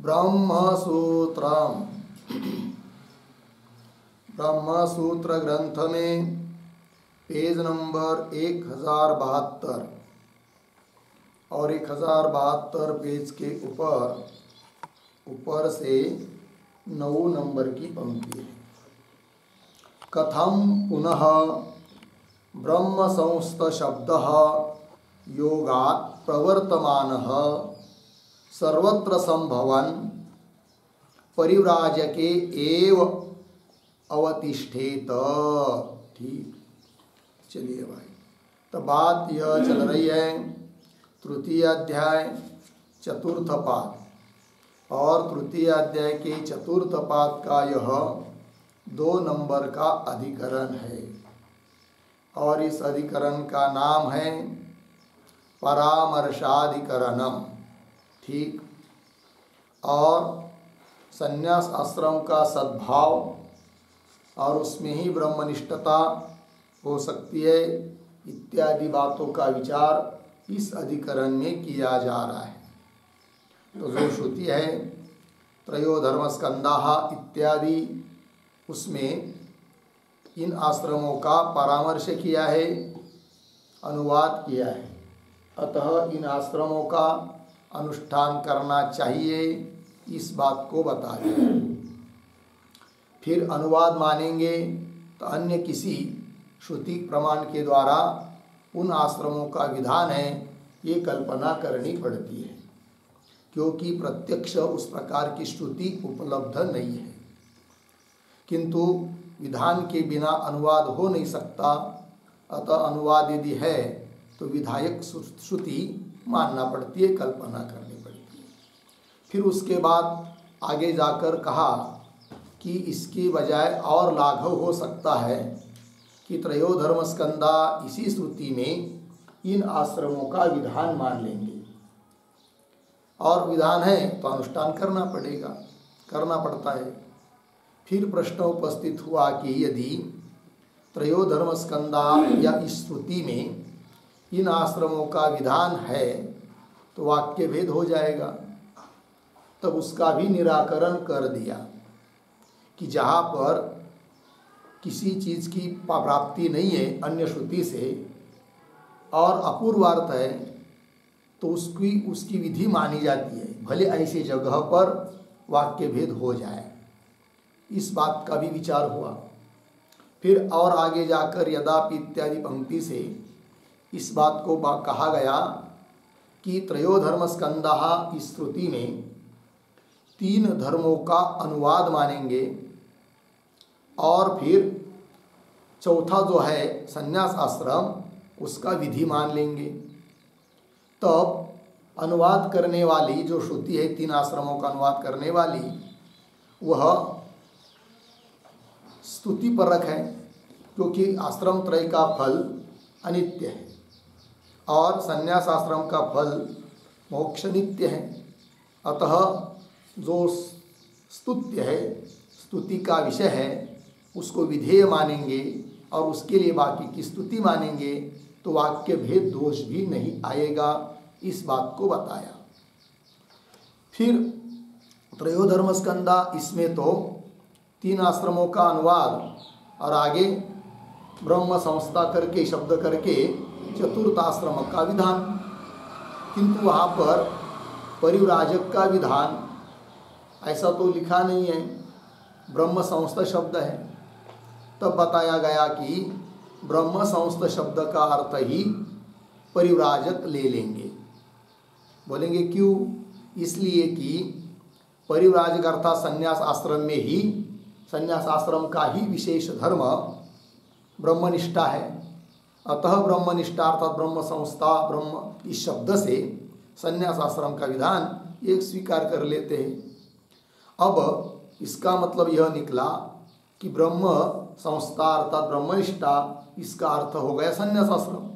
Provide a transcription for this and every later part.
ब्रह्मसूत्रम। ब्रह्मसूत्र ग्रंथ में page number 1072 और 1072 पेज के ऊपर से 9 नंबर की पंक्ति है। कथम पुनः ब्रह्म संस्थ शब्द योगात् प्रवर्तमानः सर्वत्र संभवन परिव्राजके एव अवतिष्ठेत। ठीक, चलिए भाई, तो बात यह चल रही है तृतीय अध्याय चतुर्थ पाद, और तृतीय अध्याय के चतुर्थ पाद का यह 2 नंबर का अधिकरण है, और इस अधिकरण का नाम है परामर्शाधिकरणम। ठीक, और संन्यास आश्रम का सद्भाव और उसमें ही ब्रह्मनिष्ठता हो सकती है इत्यादि बातों का विचार इस अधिकरण में किया जा रहा है। तो जो श्रुति है त्रयोधर्मस्कंदाः इत्यादि, उसमें इन आश्रमों का परामर्श किया है, अनुवाद किया है। अतः इन आश्रमों का अनुष्ठान करना चाहिए, इस बात को बता दिया। फिर अनुवाद मानेंगे तो अन्य किसी श्रुति प्रमाण के द्वारा उन आश्रमों का विधान है ये कल्पना करनी पड़ती है, क्योंकि प्रत्यक्ष उस प्रकार की श्रुति उपलब्ध नहीं है। किंतु विधान के बिना अनुवाद हो नहीं सकता, अतः अनुवाद यदि है तो विधायक श्रुति मानना पड़ती है, कल्पना करनी पड़ती है। फिर उसके बाद आगे जाकर कहा कि इसके बजाय और लाघव हो सकता है कि त्रयोधर्मस्कंदा इसी श्रुति में इन आश्रमों का विधान मान लेंगे, और विधान है तो अनुष्ठान करना पड़ता है। फिर प्रश्न उपस्थित हुआ कि यदि त्रयोधर्मस्कंदा या इस श्रुति में इन आश्रमों का विधान है तो वाक्य भेद हो जाएगा। तब उसका भी निराकरण कर दिया कि जहाँ पर किसी चीज़ की प्राप्ति नहीं है अन्य श्रुति से और अपूर्वार्थ है तो उसकी विधि मानी जाती है, भले ऐसी जगह पर वाक्य भेद हो जाए। इस बात का भी विचार हुआ। फिर और आगे जाकर यदापि इत्यादि पंक्ति से इस बात को कहा गया कि त्रयोधर्मस्कंदाः इस श्रुति में 3 धर्मों का अनुवाद मानेंगे, और फिर चौथा जो है संन्यास आश्रम उसका विधि मान लेंगे। तब अनुवाद करने वाली जो श्रुति है 3 आश्रमों का अनुवाद करने वाली, वह स्तुति परक है, क्योंकि आश्रम त्रय का फल अनित्य है और संन्यास आश्रम का फल मोक्ष नित्य है। अतः जो स्तुत्य है, स्तुति का विषय है, उसको विधेय मानेंगे और उसके लिए बाकी की स्तुति मानेंगे तो वाक्य भेद दोष भी नहीं आएगा, इस बात को बताया। फिर त्रयोधर्मस्कंदा, इसमें तो 3 आश्रमों का अनुवाद और आगे ब्रह्म संस्था करके शब्द करके चतुर्थ आश्रम का विधान, किंतु वहाँ पर परिव्राजक का विधान ऐसा तो लिखा नहीं है, ब्रह्म संस्था शब्द है। तब बताया गया कि ब्रह्म संस्था शब्द का अर्थ ही परिव्राजक ले लेंगे। बोलेंगे क्यों? इसलिए कि परिव्राजक अर्थात संन्यास आश्रम में ही, संन्यास आश्रम का ही विशेष धर्म ब्रह्मनिष्ठा है। अतः ब्रह्मनिष्ठा अर्थात ब्रह्म संस्था, ब्रह्म इस शब्द से संन्यास आश्रम का विधान एक स्वीकार कर लेते हैं। अब इसका मतलब यह निकला कि ब्रह्म संस्था अर्थात ब्रह्मनिष्ठा, इसका अर्थ हो गया संन्यास आश्रम।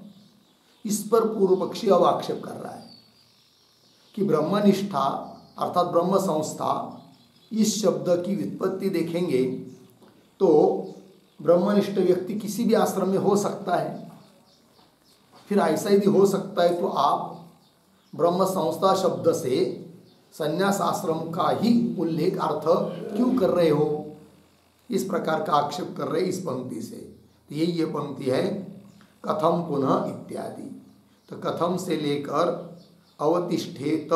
इस पर पूर्व पक्षी अब आक्षेप कर रहा है कि ब्रह्मनिष्ठा अर्थात ब्रह्म संस्था, इस शब्द की व्युत्पत्ति देखेंगे तो ब्रह्मनिष्ठ व्यक्ति किसी भी आश्रम में हो सकता है। फिर ऐसा यदि हो सकता है तो आप ब्रह्म संस्था शब्द से संन्यास आश्रम का ही उल्लेख अर्थ क्यों कर रहे हो, इस प्रकार का आक्षेप कर रहे इस पंक्ति से। तो यही ये पंक्ति है कथम पुनः इत्यादि। तो कथम से लेकर अवतिष्ठेत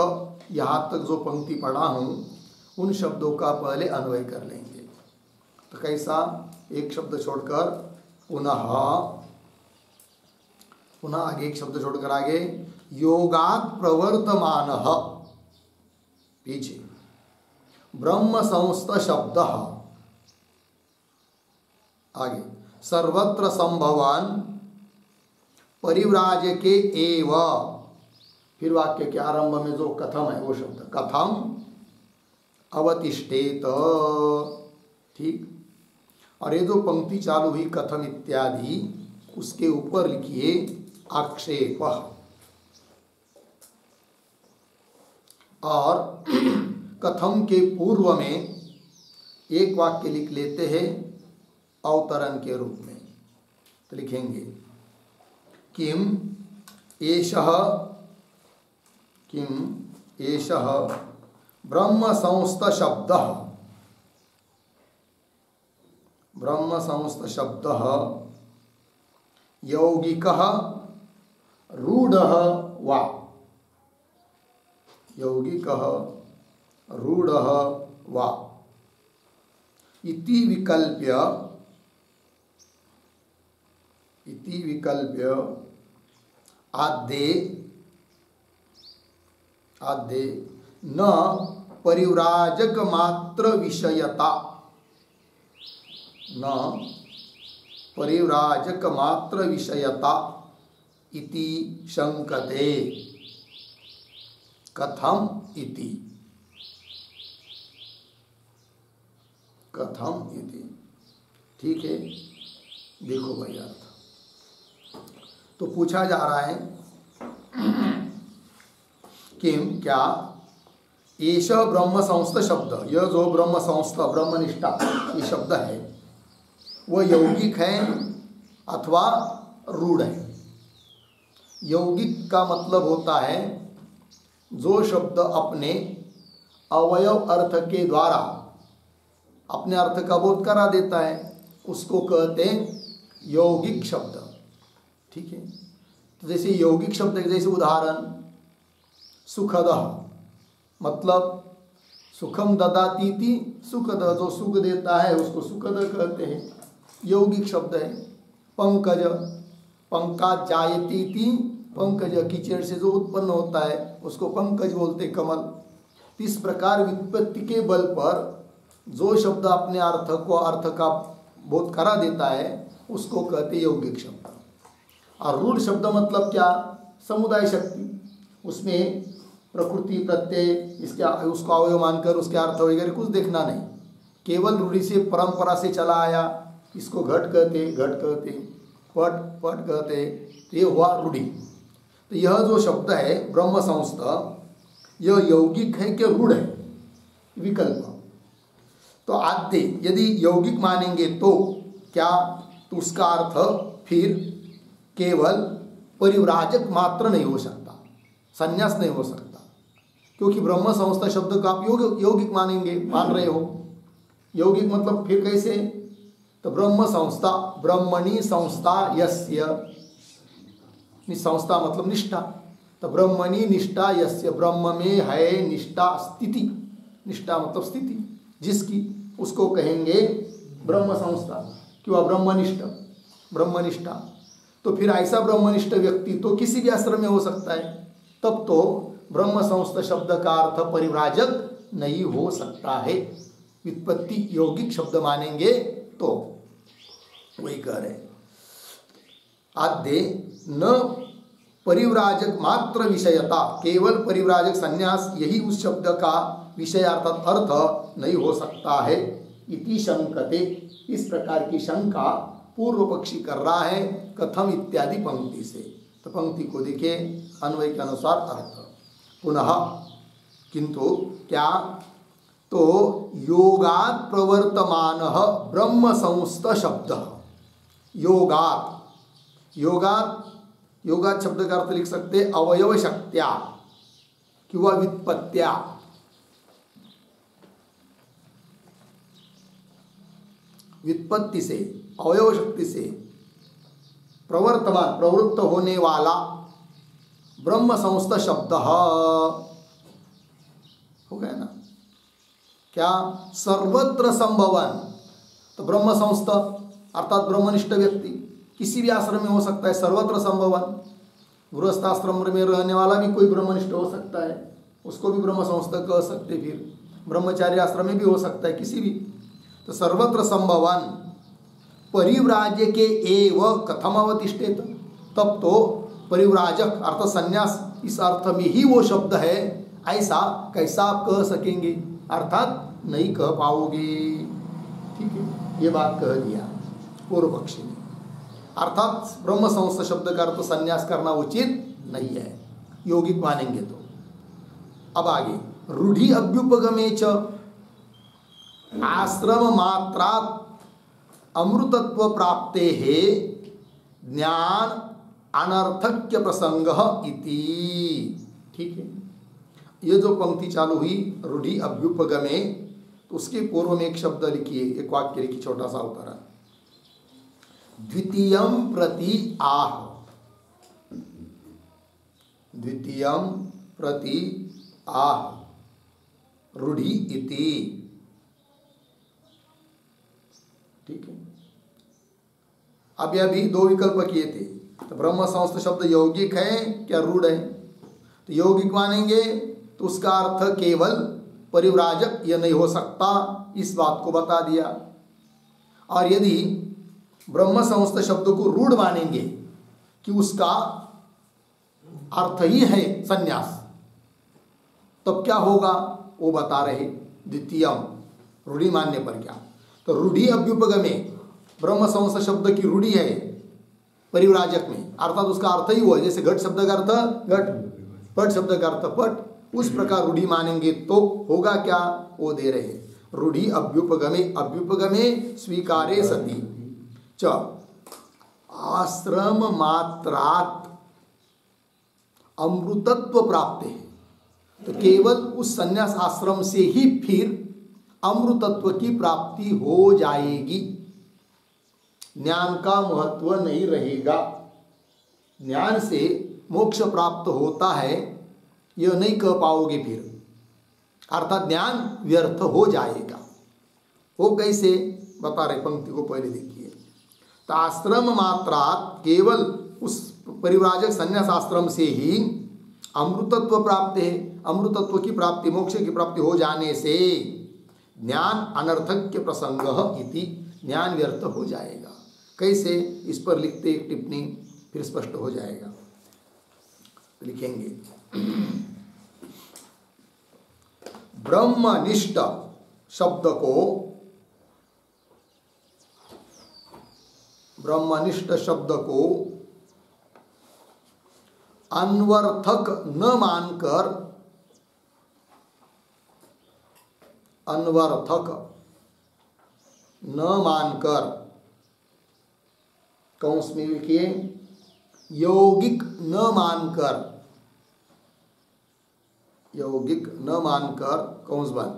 यहाँ तक जो पंक्ति पढ़ा हूँ उन शब्दों का पहले अन्वय कर लेंगे। तो कैसा, एक शब्द छोड़कर पुनः, पुनः आगे एक शब्द छोड़कर आगे योगात् प्रवर्तमानः, पीछे ब्रह्म संस्थ शब्द, आगे सर्वत्र संभवान परिव्राजके एव, फिर वाक्य के आरंभ में जो कथम है वो शब्द कथम अवतिष्ठेत, ठीक। और ये जो पंक्ति चालू हुई कथम इत्यादि, उसके ऊपर लिखिए आक्षेप, और कथम के पूर्व में एक वाक्य लिख लेते हैं अवतरण के रूप में। तो लिखेंगे किम एषः, किम एषः ब्रह्म संस्थ शब्दः, ब्रह्म संस्थ शब्दः यौगिकः रूढः वा, यौगिकः रूढः वा इति विकल्प्य, इति विकल्प्य आद्ये, आद्ये न परिव्राजक मात्र विषयता, न परिव्राजक मात्र विषयता इति शंकते, कथम इति, कथम इति, ठीक है। देखो भाई अर्थ तो पूछा जा रहा है किम, क्या एष ब्रह्म संस्थ शब्द, यह जो ब्रह्म संस्थ ब्रह्मनिष्ठा ये शब्द है वह यौगिक है अथवा रूढ़ है। यौगिक का मतलब होता है जो शब्द अपने अवयव अर्थ के द्वारा अपने अर्थ का बोध करा देता है उसको कहते हैं यौगिक शब्द, ठीक है। तो जैसे यौगिक शब्द है, जैसे उदाहरण सुखदः, मतलब सुखम ददाती थी सुखद, जो सुख देता है उसको सुखद कहते हैं, यौगिक शब्द है। पंकज, पंकज जायती थी, पंकज कीचड़ से जो उत्पन्न होता है उसको पंकज बोलते कमल। इस प्रकार व्युत्पत्ति के बल पर जो शब्द अपने अर्थ को अर्थ का बोध करा देता है उसको कहते यौगिक शब्द। और रूढ़ शब्द मतलब क्या, समुदाय शक्ति, उसमें प्रकृति प्रत्यय इसके उसको अवयव मानकर उसके अर्थ वगैरह कुछ देखना नहीं, केवल रूढ़ी से परंपरा से चला आया, इसको घट कहते, घट कहते, पट पट कहते, तो ये हुआ रूढ़ी। तो यह जो शब्द है ब्रह्म संस्थ, यह यौगिक है कि रूढ़ है, विकल्प। तो आद्य यदि यौगिक मानेंगे तो क्या, तो उसका अर्थ फिर केवल परिव्राजक मात्र नहीं हो सकता, संन्यास नहीं हो सकता, क्योंकि ब्रह्म संस्था शब्द का आप यौगिक मानेंगे, मान रहे हो। यौगिक मतलब फिर कैसे, तो ब्रह्म संस्था, ब्रह्मणि संस्था यस्य, संस्था मतलब निष्ठा, तो ब्रह्मणि निष्ठा यस्य, ब्रह्म में है निष्ठा स्थिति, निष्ठा मतलब स्थिति जिसकी, उसको कहेंगे ब्रह्म संस्था, कि वह ब्रह्मनिष्ठ, ब्रह्मनिष्ठा। तो फिर ऐसा ब्रह्मनिष्ठ व्यक्ति तो किसी भी आश्रम में हो सकता है, तब तो ब्रह्म संस्थ शब्द का अर्थ परिव्राजक नहीं हो सकता है। व्युत्पत्ति यौगिक शब्द मानेंगे तो वही कह रहे आद्य न परिव्राजक मात्र विषयता, केवल परिव्राजक संन्यास यही उस शब्द का विषय अर्थात अर्थ नहीं हो सकता है। इति शंकते, इस प्रकार की शंका पूर्व पक्षी कर रहा है कथम इत्यादि पंक्ति से। तो पंक्ति को देखिए अन्वय के अनुसार अर्थ पुनः, किंतु क्या, तो योगात् प्रवर्तमानः ब्रह्म संस्थ शब्द, योगात्, योगात्, योगात् शब्द का अर्थ लिख सकते अवयव शक्त्या कि वह व्युत्पत्त्या, व्युत्पत्ति से, अवयव शक्ति से प्रवर्तमान, प्रवृत्त होने वाला ब्रह्म संस्थ शब्द हो गया ना। क्या? सर्वत्र संभवन, तो ब्रह्म संस्थ अर्थात ब्रह्मनिष्ठ व्यक्ति किसी भी आश्रम में हो सकता है। सर्वत्र संभवन, गृहस्थ आश्रम में रहने वाला भी कोई ब्रह्मनिष्ठ हो सकता है, उसको भी ब्रह्म संस्थ कह सकते। फिर ब्रह्मचारी आश्रम में भी हो सकता है, किसी भी। तो सर्वत्र संभवन परिव्राज्य के एव कथम अवतिष्ठेत, तब तो परिव्राजक अर्थ संन्यास इस अर्थ में ही वो शब्द है, ऐसा कैसा आप कह सकेंगे? अर्थात नहीं कह पाओगे। ठीक है, ये बात कह दिया पूर्व पक्षी ने। अर्थात ब्रह्म संस्थ शब्द का अर्थ संन्यास करना उचित नहीं है, यौगिक मानेंगे तो। अब आगे रूढ़ि अभ्युपगमे च आश्रम मात्रात् अमृतत्व प्राप्ते है ज्ञान अनर्थक्य प्रसंग इति। ठीक है, ये जो पंक्ति चालू हुई रूढ़ि अभ्युपगमे, तो उसके पूर्व में एक शब्द लिखिए, एक वाक्य लिखिए, छोटा सा उतारा, द्वितीयं प्रति आह, द्वितीयं प्रति आह रूढ़ि इति। ठीक है, अभी दो विकल्प किए थे, तो ब्रह्म संस्थ शब्द यौगिक है क्या रूढ़ है? तो यौगिक मानेंगे तो उसका अर्थ केवल परिव्राजक यह नहीं हो सकता, इस बात को बता दिया। और यदि ब्रह्म संस्थ शब्द को रूढ़ मानेंगे कि उसका अर्थ ही है संन्यास, तब क्या होगा वो बता रहे। द्वितीयम रूढ़ी मानने पर क्या? तो रूढ़ी अभ्युपगमे, ब्रह्म संस्थ शब्द की रूढ़ी है परिव्राजक में, अर्थात उसका अर्थ ही वो है। जैसे घट शब्द का अर्थ घट, पट शब्द का अर्थ पट, उस प्रकार रूढ़ी मानेंगे तो होगा क्या? वो दे रहे रूढ़ी अभ्युपगमे, अभ्युपगमे स्वीकारे सती च आश्रम मात्रात् अमृतत्व प्राप्त है, तो केवल उस संन्यास आश्रम से ही फिर अमृतत्व की प्राप्ति हो जाएगी, ज्ञान का महत्व नहीं रहेगा। ज्ञान से मोक्ष प्राप्त होता है यह नहीं कह पाओगे फिर, अर्थात ज्ञान व्यर्थ हो जाएगा। वो कैसे बता रहे, पंक्ति को पहले देखिए। तो आश्रम मात्रात, केवल उस परिव्राजक संन्यास आश्रम से ही अमृतत्व प्राप्त है, अमृतत्व की प्राप्ति, मोक्ष की प्राप्ति हो जाने से ज्ञान अनर्थक्य प्रसंग इति, ज्ञान व्यर्थ हो जाएगा। कैसे? इस पर लिखते एक टिप्पणी, फिर स्पष्ट हो जाएगा। लिखेंगे ब्रह्मनिष्ठ शब्द को, ब्रह्मनिष्ठ शब्द को अन्वर्थक न मानकर, अन्वर्थक न मानकर, कौंस में लिखिए यौगिक न मानकर, यौगिक न मानकर कौंस बंद,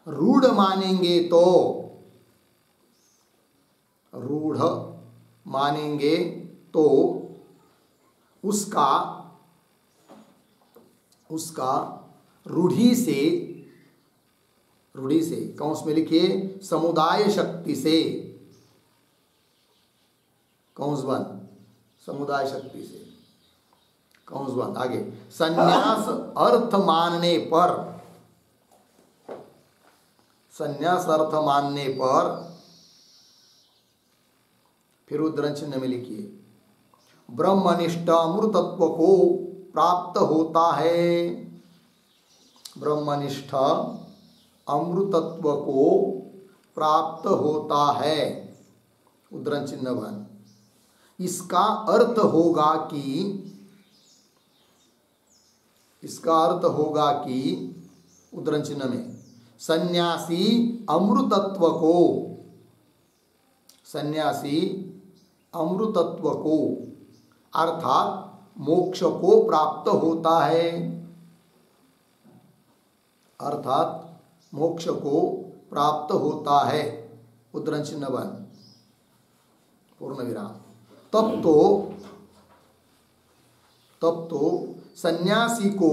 रूढ़ मानेंगे तो, रूढ़ मानेंगे तो उसका रूढ़ी से, रूढ़ी से कौंस में लिखिए समुदाय शक्ति से, कौंस बंद, समुदाय शक्ति से, कौंस बंद। आगे संन्यास अर्थ मानने पर, संन्यास अर्थ मानने पर, फिर उद्धरण चिन्ह में लिखिए ब्रह्मनिष्ठ अमृतत्व को प्राप्त होता है, ब्रह्मनिष्ठ अमृतत्व को प्राप्त होता है, उद्धरण चिन्ह बन। इसका अर्थ होगा कि, इसका अर्थ होगा कि उद्धरण चिन्ह में सन्यासी अमृतत्व को, सन्यासी अमृतत्व को अर्थात मोक्ष को प्राप्त होता है, अर्थात मोक्ष को प्राप्त होता है, उद्धरण चिन्ह बंद, पूर्ण विराम। तब तो सन्यासी को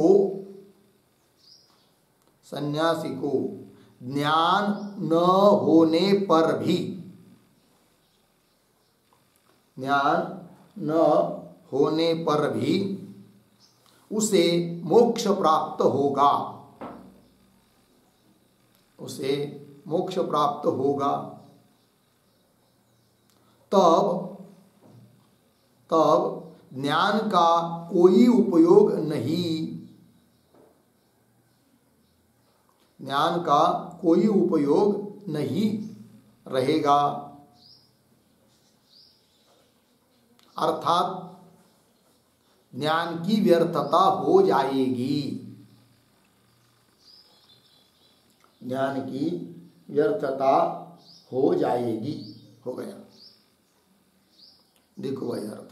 ज्ञान न होने पर भी, उसे मोक्ष प्राप्त होगा। तब ज्ञान का कोई उपयोग नहीं रहेगा। अर्थात ज्ञान की व्यर्थता हो जाएगी। हो गया। देखो भाई अर्थ,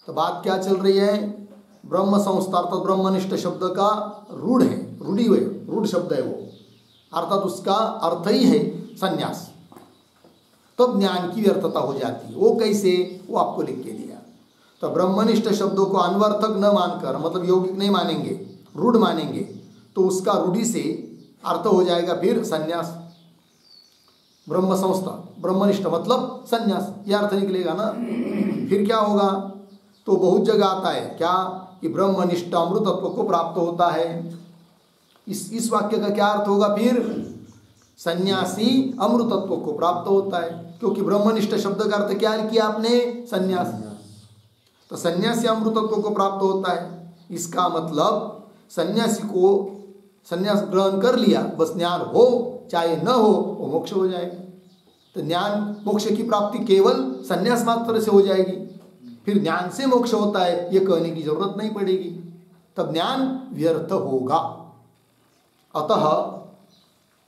तो बात क्या चल रही है? ब्रह्म संस्था अर्थात ब्रह्मनिष्ठ शब्द का रूढ़ है, रूढ़ शब्द है वो, अर्थात उसका अर्थ ही है संन्यास। तब ज्ञान की व्यर्थता हो जाती है। वो कैसे? वो आपको लिख के दिया। तो ब्रह्मनिष्ठ शब्दों को अनवर्थक न मानकर, मतलब यौगिक नहीं मानेंगे, रूढ़ मानेंगे, तो उसका रूढ़ी से अर्थ हो जाएगा फिर संन्यास। ब्रह्म संस्था ब्रह्मनिष्ठ मतलब संन्यास, यह अर्थ निकलेगा ना। फिर क्या होगा? तो बहुत जगह आता है क्या कि ब्रह्मनिष्ठ अमृतत्व को प्राप्त होता है। इस वाक्य का क्या अर्थ होगा फिर? सन्यासी अमृतत्व को प्राप्त होता है, क्योंकि ब्रह्मनिष्ठ शब्द का अर्थ क्या किया आपने? संन्यास। तो सन्यासी अमृतत्व को प्राप्त होता है, इसका मतलब सन्यासी को सन्यास ग्रहण कर लिया, बस ज्ञान हो चाहे न हो वो मोक्ष हो जाएगा। तो ज्ञान मोक्ष की प्राप्ति केवल सन्यास मात्र से हो जाएगी। फिर ज्ञान से मोक्ष होता है ये कहने की जरूरत नहीं पड़ेगी, तब ज्ञान व्यर्थ होगा। अतः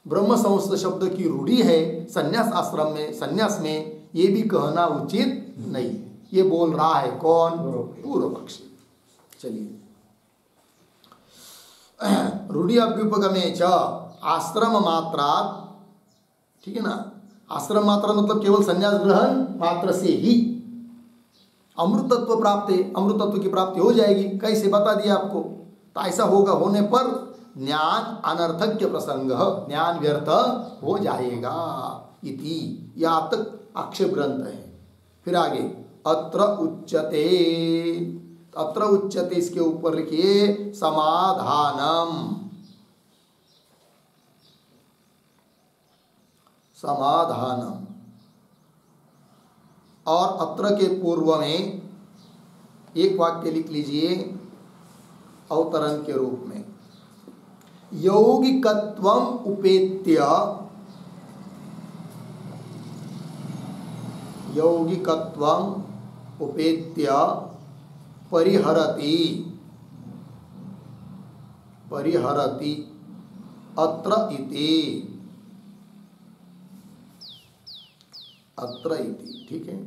ब्रह्म संस्थ शब्द की रूढ़ी है संन्यास आश्रम में, संन्यास में, ये भी कहना उचित नहीं। ये बोल रहा है कौन? पूर्व पक्षी। चलिए, रूढ़ी अभ्युपगमे च आश्रम मात्रात, ठीक है ना, आश्रम मात्रा मतलब केवल संन्यास ग्रहण मात्र से ही अमृतत्व प्राप्त है, अमृतत्व की प्राप्ति हो जाएगी। कैसे? बता दिया आपको। तो ऐसा होगा, होने पर ज्ञान अनर्थक्य प्रसंग, ज्ञान व्यर्थ हो जाएगा इति, यहाँ तक आक्षेप ग्रंथ है। फिर आगे अत्र उच्यते, अत्र उच्यते इसके ऊपर लिखिए समाधानम, समाधानम। और अत्र के पूर्व में एक वाक्य लिख लीजिए अवतरण के रूप में, यौगिकत्वम उपेत्य, यौगिकत्वम उपेत्य परिहरति, परिहरति अत्र इति, अत्र इति, ठीक है।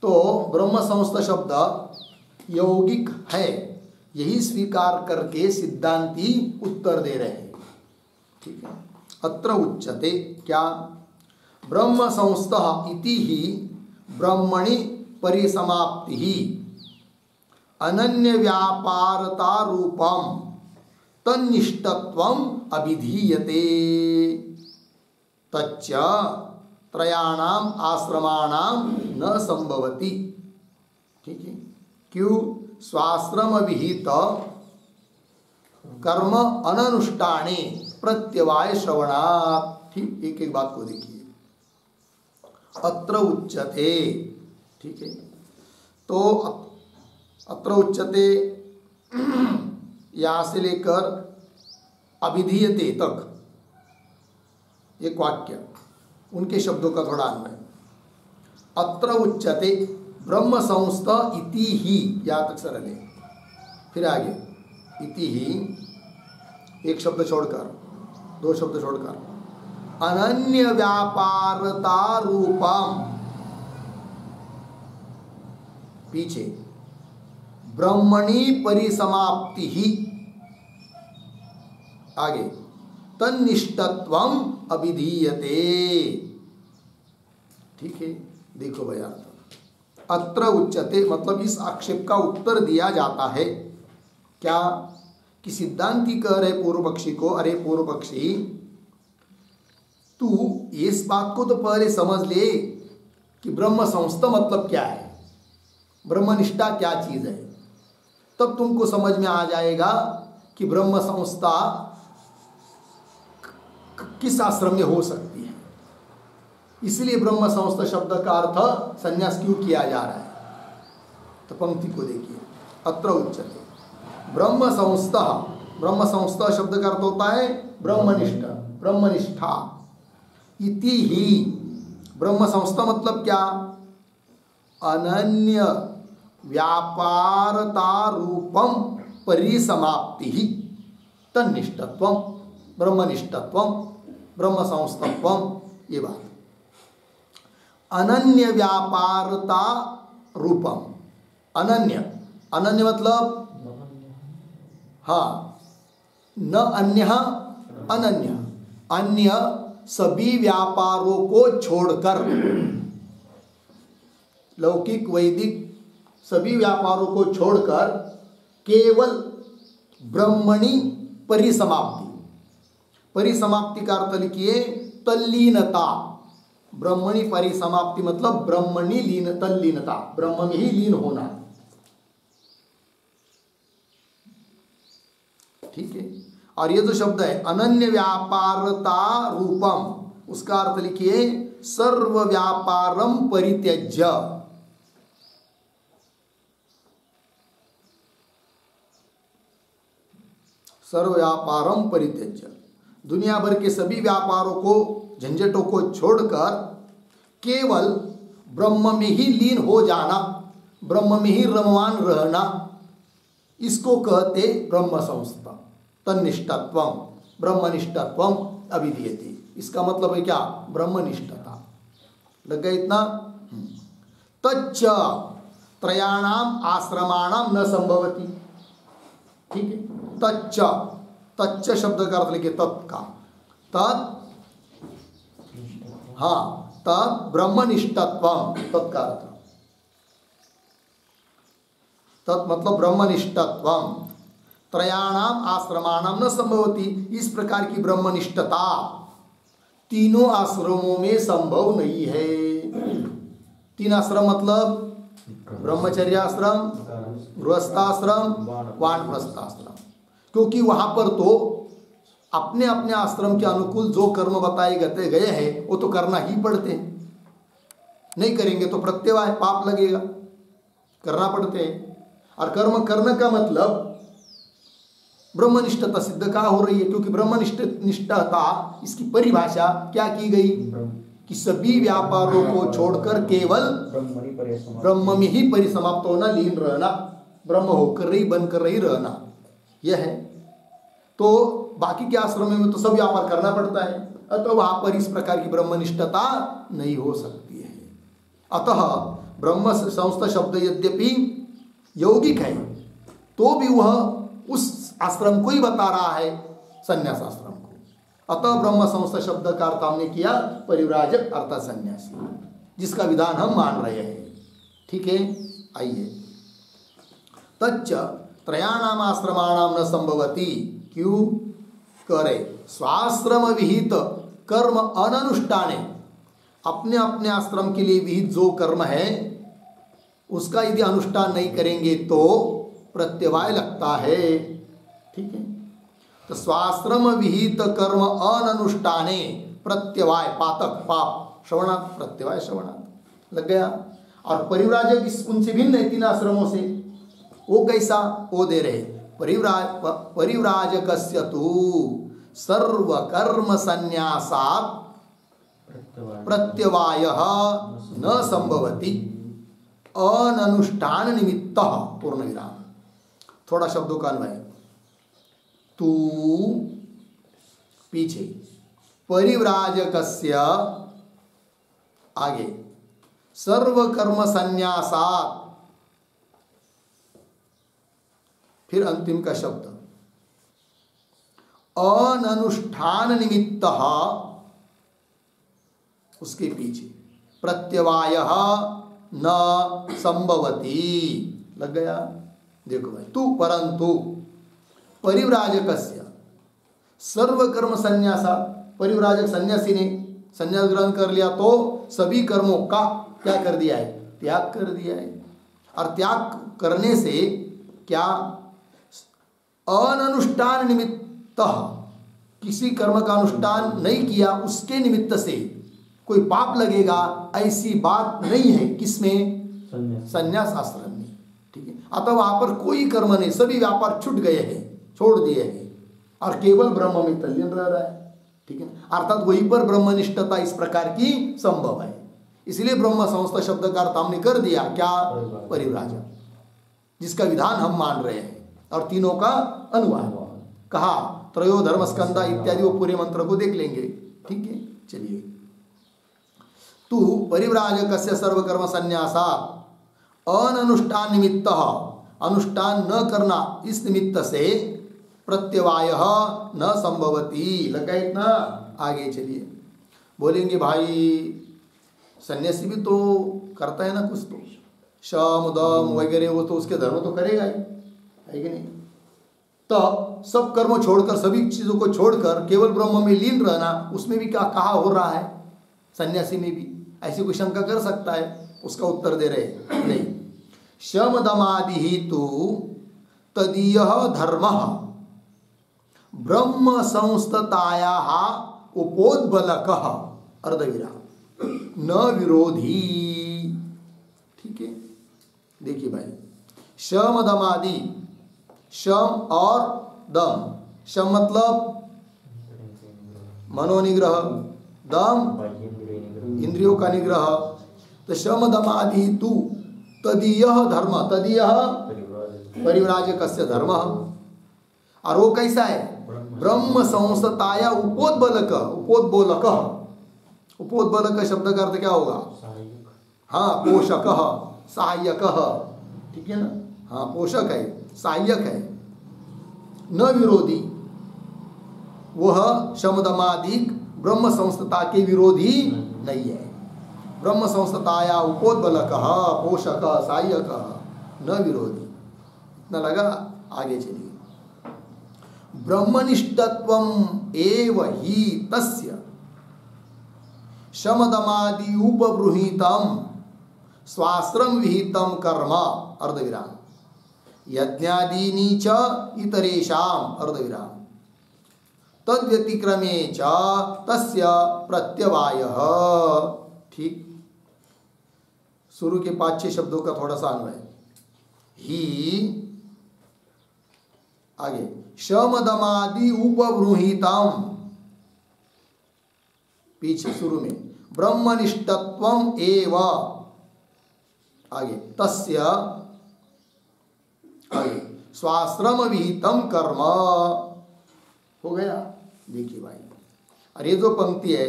तो ब्रह्म संस्थ शब्द यौगिक है, यही स्वीकार करके सिद्धांती उत्तर दे रहे हैं, ठीक है। अत्र उच्यते क्या? ब्रह्म संस्थः इति ही ब्रह्मणि परिसमाप्ति ही अनन्य व्यापारता रूपम तन्निष्ठत्वम अभिधीयते तच्च त्रयाणाम आश्रमाणाम न संभवति, ठीक है। क्यों? स्वाश्रम विहित कर्म अननुष्ठाने प्रत्यवाय श्रवणात्, ठीक। एक एक बात को देखिए, अत्र उच्यते, ठीक है। तो अत्र उच्यते यहाँ से लेकर अभिधीयते तक एक वाक्य, उनके शब्दों का थोड़ा अन्वय। अत्र उच्यते ब्रह्म संस्थ इति ही, यहाँ तक सरल है। फिर आगे इति ही, एक शब्द छोड़कर, दो शब्द छोड़कर, अनन्य व्यापारता रूपम, पीछे ब्रह्मणि परिसमाप्ति ही, आगे तन्निष्ठत्वम अभिधीयते। ठीक है, देखो भाई अर्थ अत्र उच्यते मतलब इस आक्षेप का उत्तर दिया जाता है। क्या कि सिद्धांती कह रहे पूर्व पक्षी को, अरे पूर्व पक्षी तू इस बात को तो पहले समझ ले कि ब्रह्म संस्था मतलब क्या है, ब्रह्मनिष्ठा क्या चीज है, तब तुमको समझ में आ जाएगा कि ब्रह्म संस्था किस आश्रम में हो सकती है। इसलिए ब्रह्म संस्था शब्द का अर्थ संन्यास क्यों किया जा रहा है। तो पंक्ति को देखिए, अत्र उच्यते ब्रह्म संस्था। ब्रह्म संस्था शब्द का अर्थ होता है ब्रह्मनिष्ठ, ब्रह्मनिष्ठा। इति ही ब्रह्म संस्था मतलब क्या, अनन्य व्यापारता रूपम परिसमाप्ति ही तन्निष्ठत्वम ब्रह्मनिष्ठत्वम ब्रह्म संस्थत्वम। ये बात अनन्य व्यापारता रूपम, अनन्य, अनन्य मतलब हाँ, न अन्य, अनन्य, अन्य सभी व्यापारों को छोड़कर, लौकिक वैदिक सभी व्यापारों को छोड़कर केवल ब्रह्मणि परिसमाप्ति। परिसमाप्ति का अर्थ लिखिए तल्लीनता। ब्रह्मणि परिसमाप्ति मतलब ब्रह्मणि लीन, तल्लीनता, ब्रह्म में ही लीन होना। ठीक है, और ये जो शब्द है अनन्य व्यापारता रूपम, उसका अर्थ लिखिए सर्व व्यापारम परित्यज्य। सर्व व्यापारम परित्यज्य, दुनिया भर के सभी व्यापारों को, झंझटों को छोड़कर केवल ब्रह्म में ही लीन हो जाना, ब्रह्म में ही रममान रहना, इसको कहते ब्रह्म संस्था। तन्निष्ठत्वम ब्रह्मनिष्ठत्वम अभिधीयते, इसका मतलब है क्या, ब्रह्मनिष्ठता। लग गया इतना। तच्च त्रयाणाम आश्रमाणाम न संभवति। ठीक है, तच्च, तच्च शब्द का अर्थ लिखे तत्का, तत् हाँ, तत् ब्रह्मनिष्ठत्वम, तत्का अर्थ तत् मतलब ब्रह्मनिष्ठत्वम। त्रयाणाम आश्रमाणाम न संभवति, इस प्रकार की ब्रह्मनिष्ठता तीनों आश्रमों में संभव नहीं है। तीन आश्रम मतलब ब्रह्मचर्याश्रम, गृहस्थाश्रम, वानप्रस्थाश्रम। क्योंकि वहां पर तो अपने अपने आश्रम के अनुकूल जो कर्म बताए गए हैं वो तो करना ही पड़ते हैं, नहीं करेंगे तो प्रत्यवाय पाप लगेगा, करना पड़ते हैं। और कर्म करने का मतलब ब्रह्मनिष्ठता सिद्ध कहाँ हो रही है, क्योंकि ब्रह्मनिष्ठता इसकी परिभाषा क्या की गई कि सभी व्यापारों को छोड़कर केवल ब्रह्म में ही परिसमाप्त होना, लीन रहना, ब्रह्म होकर ही बनकर ही रहना, यह है। तो बाकी के आश्रम में तो सब व्यापार करना पड़ता है, अतः वहां पर इस प्रकार की ब्रह्मनिष्ठता नहीं हो सकती है। अतः ब्रह्म संस्था शब्द यद्यपि यौगिक है तो भी वह उस आश्रम को ही बता रहा है, संन्यास आश्रम को। अतः ब्रह्म संस्था शब्द का अर्थ हमने किया परिव्राजक अर्थात सन्यासी, जिसका विधान हम मान रहे हैं। ठीक है, आइए। तच्च त्रयाणाम आश्रमाणाम न संभवति, क्यों करे, स्वाश्रम विहित कर्म अननुष्ठाने, अपने अपने आश्रम के लिए विहित जो कर्म है उसका यदि अनुष्ठान नहीं करेंगे तो प्रत्यवाय लगता है। ठीक है, तो स्वाश्रम विहित कर्म अननुष्ठाने प्रत्यवाय, पातक पाप, श्रवणात् प्रत्यवाय श्रवणात् लग गया। और परिव्राजक इस उनसे भिन्न है तीन आश्रमों से, वो कैसा, वो दे रहे परिव्राजकस्य तु सर्व कर्म संन्यासात् प्रत्यवायः न संभवति अननुष्ठान निमित्त पूर्ण विराम। थोड़ा शब्दों का अन्वय, तू पीछे परिव्राजकस्य आगे सर्व कर्म संन्यासात्, फिर अंतिम का शब्द अननुष्ठान निमित्त, उसके पीछे प्रत्यवाय न संभवती, लग गया। देखो भाई, तू परंतु परिव्राजकस्य सर्वकर्म संन्यासा, परिव्राजक सन्यासी ने संन्यास ग्रहण कर लिया तो सभी कर्मों का क्या कर दिया है, त्याग कर दिया है। और त्याग करने से क्या, अननुष्ठान निमित्त, किसी कर्म का अनुष्ठान नहीं किया उसके निमित्त से कोई पाप लगेगा, ऐसी बात नहीं है किसमें, संन्यास आश्रम में। ठीक है, अतः वहां पर कोई कर्म नहीं, सभी व्यापार छूट गए हैं, छोड़ दिए हैं और केवल ब्रह्म में तल्लीन रह रहा है। ठीक है, अर्थात वहीं पर ब्रह्मनिष्ठता इस प्रकार की संभव है। इसलिए ब्रह्म संस्था शब्द का अर्थ हमने कर दिया क्या, परिव्राजक, जिसका विधान हम मान रहे हैं, और तीनों का अनुवाद कहा, त्रयो धर्म स्कंदा इत्यादि, वो पूरे मंत्र को देख लेंगे। ठीक है, चलिए। तू परिव्राजकस्य सर्वकर्म संन्यासा अननुष्ठान निमित्त, अनुष्ठान न करना इस निमित्त से प्रत्यवाय न संभवती, लगा इतना। आगे चलिए, बोलेंगे भाई सन्यासी भी तो करता है ना कुछ, तो शम दम वगैरह वो तो उसके धर्म तो करेगा ही, है कि नहीं। तो सब कर्म छोड़कर, सभी चीजों को छोड़कर केवल ब्रह्म में लीन रहना, उसमें भी क्या कहा हो रहा है, सन्यासी में भी, ऐसी कोई शंका कर सकता है। उसका उत्तर दे रहे नहीं, शम दमादि ही तु तदीय धर्म ब्रह्म संस्तताया उपोद्बलक अर्धविराम न विरोधी। ठीक है, देखिए भाई, शम दमादि, शम और दम, शम मतलब मनोनिग्रह, दम इंद्रियों का निग्रह। तो शम दमादि तू तदीय धर्म, तदीय परिव्राजकस्य धर्म, और वो कैसा है, ब्रह्म संस्थाया उपोद्बलक, उपोद्बोलक, उपोद्बलक शब्द का अर्थ क्या होगा, हाँ पोषक, सहायक, ठीक है ना, हाँ पोषक है, सहायक है। न विरोधी, वह शमदमादिक ब्रह्म संस्थता के विरोधी नहीं है। ब्रह्म संस्थताया उपोद्बलक पोषक सहायक न विरोधी, इतना लगा। आगे चलिए, ब्रह्मनिष्ठत्वम् एव हि तस्य शमदमादि उपबृहीतम् स्वाश्रम विहितम कर्म अर्धविराम यज्ञादीनि च इतरेषाम् अर्धविराम तद्व्यतिक्रमे च तस्य प्रत्यवायः। ठीक, शुरू के 5-6 शब्दों का थोड़ा सा अन्वय। ही, आगे शमदमादि उपबृहीतम, पीछे शुरू में ब्रह्मनिष्ठत्वम् एव, आगे तस्य, आगे स्वाश्रम विहितम कर्म, हो गया। देखिए भाई, और ये जो पंक्ति है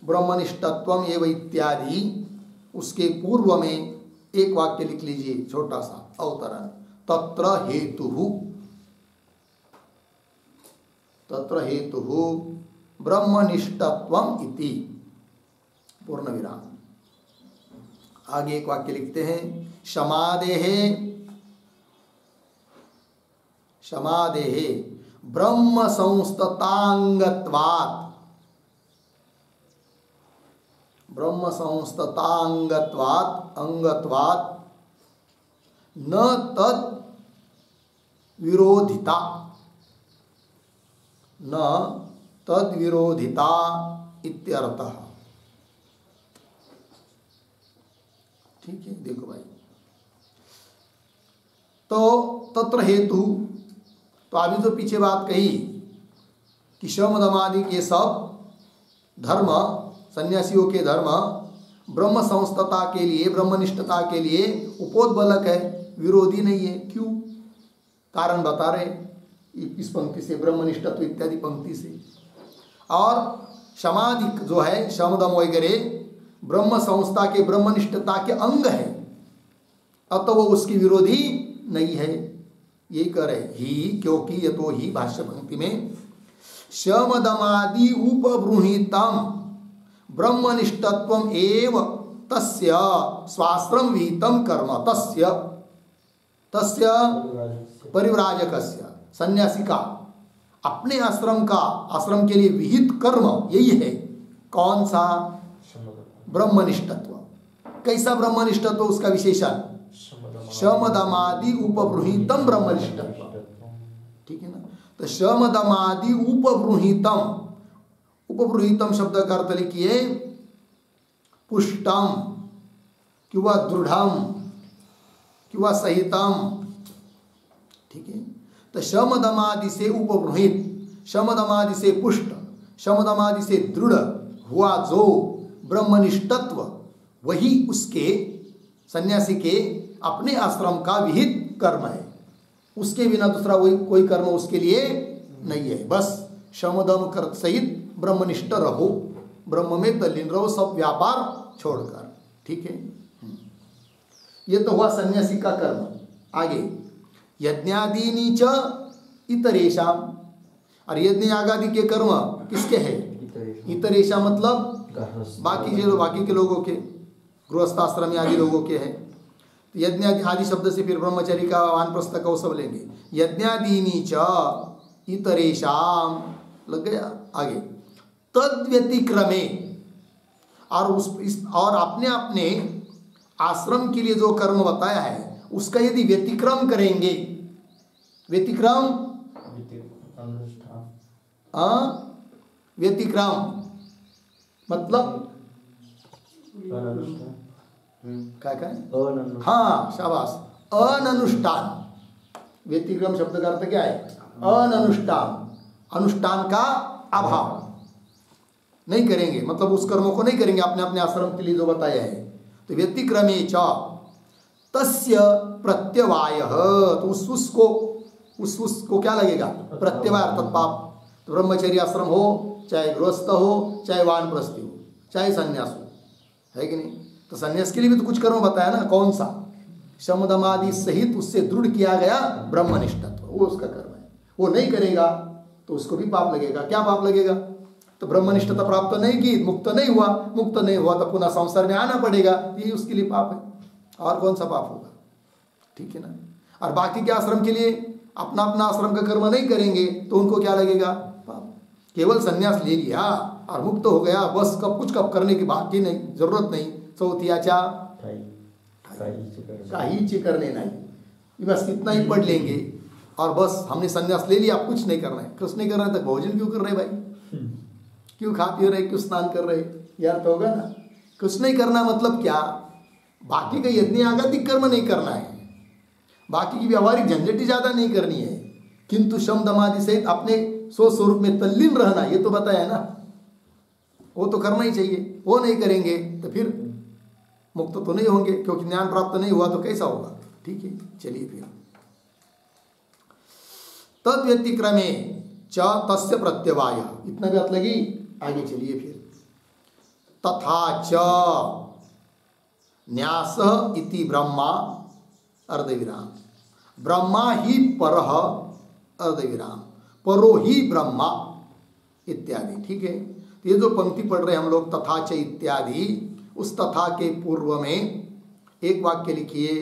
ब्रह्मनिष्ठत्वम् एव इत्यादि, उसके पूर्व में एक वाक्य लिख लीजिए, छोटा सा अवतरण, तत्र हेतुः, तत्र हेतुः ब्रह्मनिष्ठत्वम् इति, पूर्ण विराम। आगे एक वाक्य लिखते हैं, समादेः, समादेः ब्रह्म संस्ततांगत्वात्, ब्रह्म संस्ततांगत्वात् अंगत्वात् न तद विरोधिता, न तद विरोधिता इत्यर्थः। ठीक है, देखो भाई, तो तत्र हेतु, तो अभी जो पीछे बात कही कि शम दमादि ये सब धर्म, सन्यासियों के धर्म ब्रह्म संस्थता के लिए, ब्रह्मनिष्ठता के लिए उपोद्बलक है, विरोधी नहीं है। क्यों, कारण बता रहे इस पंक्ति से, ब्रह्मनिष्ठत्व इत्यादि पंक्ति से। और समाधि जो है, शमदम वगैरह ब्रह्म संस्था के, ब्रह्मनिष्ठता के अंग है, अतः वो उसकी विरोधी नहीं है। यही कह रहे ही, क्योंकि ये तो ही भाष्य पंक्ति में शमदमादि उपबृहीतम ब्रह्मनिष्ठत्वम एव तस्य स्वाश्रम विहितम कर्म तस्य तस्य परिव्राजकस्य सन्यासी का अपने आश्रम के लिए विहित कर्म यही है। कौन सा? ब्रह्मनिष्ठत्व। कैसा ब्रह्मनिष्ठत्व? उसका विशेषण शमदमादि उपबृहीतम ब्रह्मनिष्ठत्व। ठीक है ना? तो शमदमादि उपबृहीतम, उपबृहीतम शब्द का अर्थ लिखिए पुष्टम किंवा दृढ़म किंवा सहितम। ठीक है? तो शमदमादि से उपबृहित, शमदमादि से पुष्ट, शमदमादि से दृढ़ हुआ जो ब्रह्मनिष्ठत्व, वही उसके सन्यासी के अपने आश्रम का विहित कर्म है। उसके बिना दूसरा कोई कर्म उसके लिए नहीं है। बस शमदम कर सहित ब्रह्मनिष्ठ रहो, ब्रह्म में तल्लीन रहो, सब व्यापार छोड़कर। ठीक है? ये तो हुआ सन्यासी का कर्म। आगे यज्ञादीनि च इतरेषाम, और यज्ञ आगादि के कर्म किसके हैं? इतरेषाम मतलब बाकी के लोगों के, गृहस्थाश्रमी आदि लोगों के हैं। तो यज्ञ आदि शब्द से फिर ब्रह्मचर्य का, वानप्रस्थ का वो सब लेंगे। यज्ञादीनि च इतरेषाम लग गया। आगे तद व्यतिक्रमे, और अपने अपने आश्रम के लिए जो कर्म बताया है उसका यदि व्यतिक्रम करेंगे, व्यतिक्रम व्यतिक्रम मतलब क्या है? हाँ शाबाश, अननुष्ठान। व्यतिक्रम शब्द का अर्थ क्या है? अननुष्ठान, अनुष्ठान का अभाव नहीं करेंगे, मतलब उस कर्मों को नहीं करेंगे अपने अपने आश्रम के लिए जो बताया है। तो व्यतिक्रमे च तस्य प्रत्यवाय, तो उसको क्या लगेगा? प्रत्यवाय अर्थात पाप। तो ब्रह्मचर्य आश्रम हो, चाहे गृहस्थ हो, चाहे वानप्रस्थी हो, चाहे संन्यास हो, है कि नहीं? तो संन्यास के लिए भी तो कुछ कर्म बताया ना। कौन सा? शमदमादि सहित उससे दृढ़ किया गया ब्रह्मनिष्ठत्व, वो उसका कर्म है। वो नहीं करेगा तो उसको भी पाप लगेगा। क्या पाप लगेगा? तो ब्रह्मनिष्ठता प्राप्त नहीं की, मुक्त नहीं हुआ, मुक्त नहीं हुआ तो पुनः संसार में आना पड़ेगा, ये उसके लिए पाप है। और कौन सा पाप होगा? ठीक है ना? और बाकी के आश्रम के लिए अपना अपना आश्रम का कर्म नहीं करेंगे तो उनको क्या लगेगा? पाप। केवल संन्यास ले लिया और मुक्त हो गया, बस कब करने की बाकी नहीं, जरूरत नहीं। चौथियाचा काहीच करने नहीं, बस इतना ही पढ़ लेंगे और बस हमने संन्यास ले लिया, कुछ नहीं करना है। कुछ नहीं करना है तो भोजन क्यों कर रहे भाई? क्यों खा पी रहे, क्यों स्नान कर रहे? यार तो होगा ना। कुछ नहीं करना मतलब क्या? बाकी का यज्ञ आगादिक कर्म नहीं करना है, बाकी की व्यवहारिक झंझटी ज्यादा नहीं करनी है, किंतु शम दमादि सहित अपने स्वस्वरूप में तल्लीन रहना, ये तो बताया ना। वो तो करना ही चाहिए। वो नहीं करेंगे तो फिर मुक्त तो नहीं होंगे, क्योंकि ज्ञान प्राप्त नहीं हुआ तो कैसा होगा? ठीक है, चलिए फिर तद व्यतिक्रमे च तस्य प्रत्यवाय, इतना बात लगी। आगे चलिए फिर तथा च न्यास इति ब्रह्मा अर्धविराम, ब्रह्मा ही परः अर्धविराम, परो ही ब्रह्मा इत्यादि। ठीक है, तो ये जो पंक्ति पढ़ रहे हम लोग तथा च इत्यादि, उस तथा के पूर्व में एक वाक्य लिखिए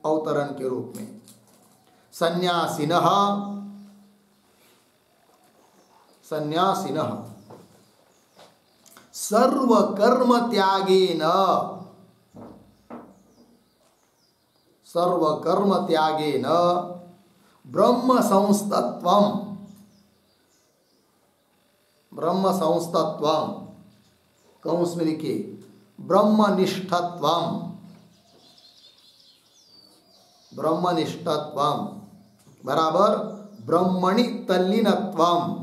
अवतरण के रूप में। सन्यासिनः सन्यासिनः सर्वकर्म त्यागेन, सर्वकर्म त्यागेन ब्रह्म संस्तत्वम, ब्रह्म संस्तत्वम कौंस में लिखिए ब्रह्मनिष्ठत्वम, ब्रह्मनिष्ठत्वम बराबर ब्रह्मणि तल्लीनत्वम,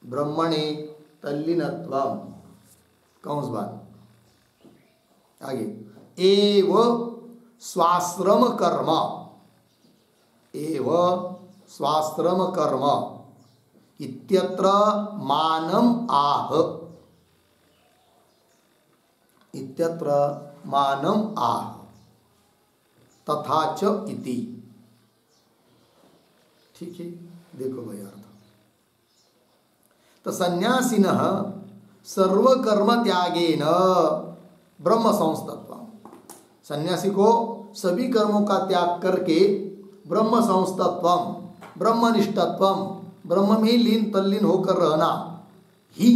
ब्रह्मणि तल्लीनत्वम कौंस बात। आगे एव स्वाश्रम कर्म, एव स्वाश्रम कर्म इत्यत्र मानम आह, इत्यत्र मानम आह तथा च इति। ठीक है, देखो भाई अर्थ। तो संन्यासिनः सर्वकर्म त्यागेन ब्रह्म संस्तत्व, सन्यासी को सभी कर्मों का त्याग करके ब्रह्म संस्तत्वम, ब्रह्मनिष्ठत्वम, ब्रह्म में लीन तल्लीन होकर रहना ही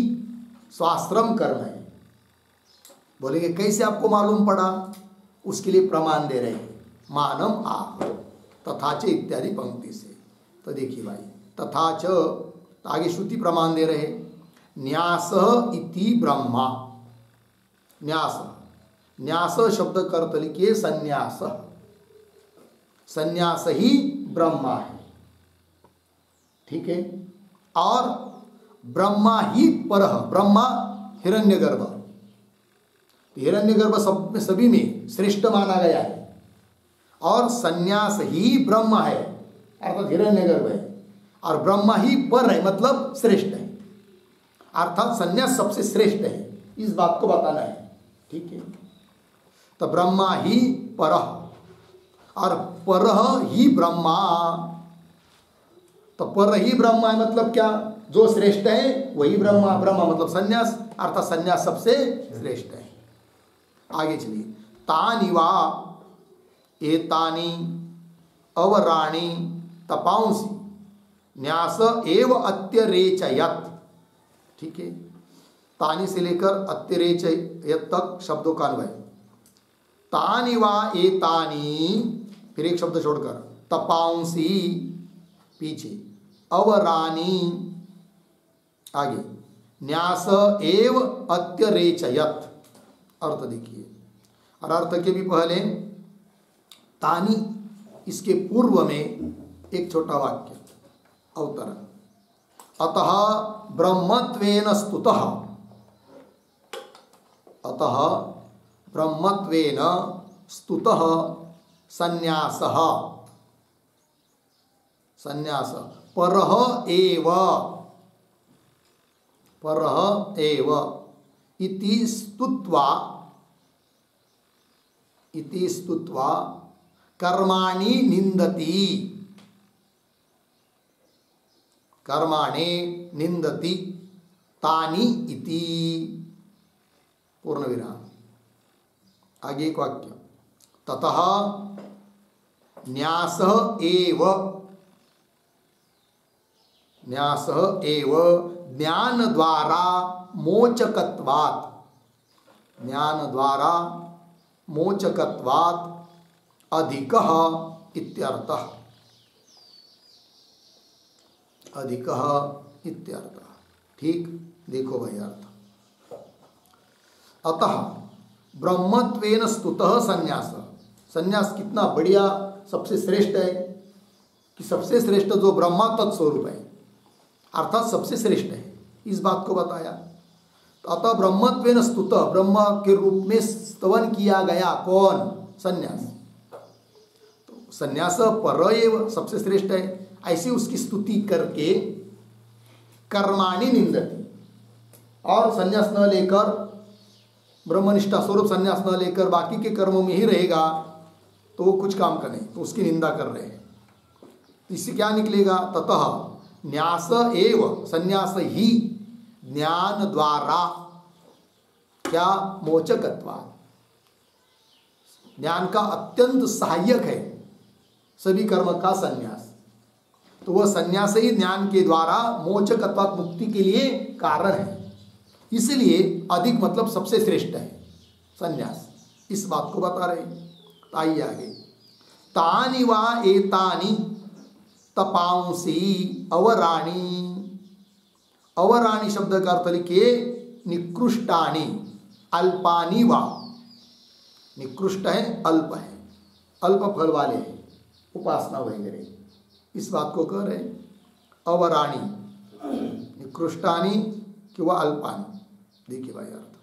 स्वाश्रम कर्म है। बोलेंगे कैसे आपको मालूम पड़ा? उसके लिए प्रमाण दे रहे हैं, मानम आह तथाच इत्यादि पंक्ति से। तो देखिए भाई, तथाच आगे श्रुति प्रमाण दे रहे, न्यास इति ब्रह्मा, न्यास, न्यास शब्द कर्त लिखिए संन्यास, संन्यास ही ब्रह्मा है, ठीक है। और ब्रह्मा ही परह, ब्रह्मा हिरण्यगर्भ, हिरण्यगर्भ सब सभी में श्रेष्ठ माना गया है, और संन्यास ही ब्रह्म है अर्थात हिरण्यगर्भ है, और ब्रह्मा ही पर है मतलब श्रेष्ठ है, अर्थात संन्यास सबसे श्रेष्ठ है, इस बात को बताना है, ठीक है। तो ब्रह्मा ही परह और परह ही ब्रह्मा, तो पर ही ब्रह्मा है मतलब क्या? जो श्रेष्ठ है वही ब्रह्मा, ब्रह्मा मतलब संन्यास, अर्थात संन्यास सबसे श्रेष्ठ है। आगे चलिए, तानि वा एतानि अवराणि तपांसि न्यास एव अत्यरेचयत, ठीक है। तानि से लेकर अत्यरेचयत तक शब्दों का अन्वय। तानि वा एतानि, फिर एक शब्द छोड़कर, तपांसि पीछे, अवराणि आगे, न्यास एव अत्यरेचयत, अर्थ देखिए। और अर्थ के भी पहले तानि, इसके पूर्व में एक छोटा वाक्य अवतरण, अतः ब्रह्मत्वेन स्तुतः, अतः ब्रह्मत्वेन स्तुतः संन्यासः, संन्यास परः एव, परः एव इति स्तुत्वा, इति स्तुत्वा कर्माणि निंदति, कर्माणि निंदति तानि इति, पूर्ण विराम। आगे एक वाक्य, ततः न्यासः एव, न्यासः एव ज्ञान द्वारा मोचकत्वात्, ज्ञान द्वारा मोचकत्वात् अधिकः इत्यर्थः, अधिकः इत्यर्थः, ठीक। देखो भाई अर्थ, अतः ब्रह्मत्वेन स्तुतः संन्यास, संन्यास कितना बढ़िया सबसे श्रेष्ठ है कि सबसे श्रेष्ठ जो ब्रह्मा तत्स्वरूप है अर्थात सबसे श्रेष्ठ है, इस बात को बताया। तो अतः ब्रह्मत्वेन स्तुतः, ब्रह्मा के रूप में स्तवन किया गया, कौन? संन्यास। तो संन्यास पर एव सबसे श्रेष्ठ है, ऐसी उसकी स्तुति करके कर्माणि निंदति, और संन्यास न लेकर ब्रह्मनिष्ठा स्वरूप संन्यास न लेकर बाकी के कर्मों में ही रहेगा तो वो कुछ काम का नहीं, तो उसकी निंदा कर रहे हैं। इससे क्या निकलेगा? ततः न्यास एव, संन्यास ही ज्ञान द्वारा क्या मोचकत्वा, ज्ञान का अत्यंत सहायक है सभी कर्म का संन्यास, तो वह संन्यास ही ज्ञान के द्वारा मोचकत्वा मुक्ति के लिए कारण है, इसलिए अधिक मतलब सबसे श्रेष्ठ है संन्यास, इस बात को बता रहे हैं। आइए आगे, तानि वा एतानि तपांसि अवराणि, अवराणि शब्द का अर्थ लिखिए निकृष्टानि, अल्पानि वा, निकृष्ट है अल्प है, अल्प फल वाले हैं, उपासना वगैरह, इस बात को कह रहे अवराणि, निकृष्टानि कि वह अल्पानि। देखिए भाई अर्थ,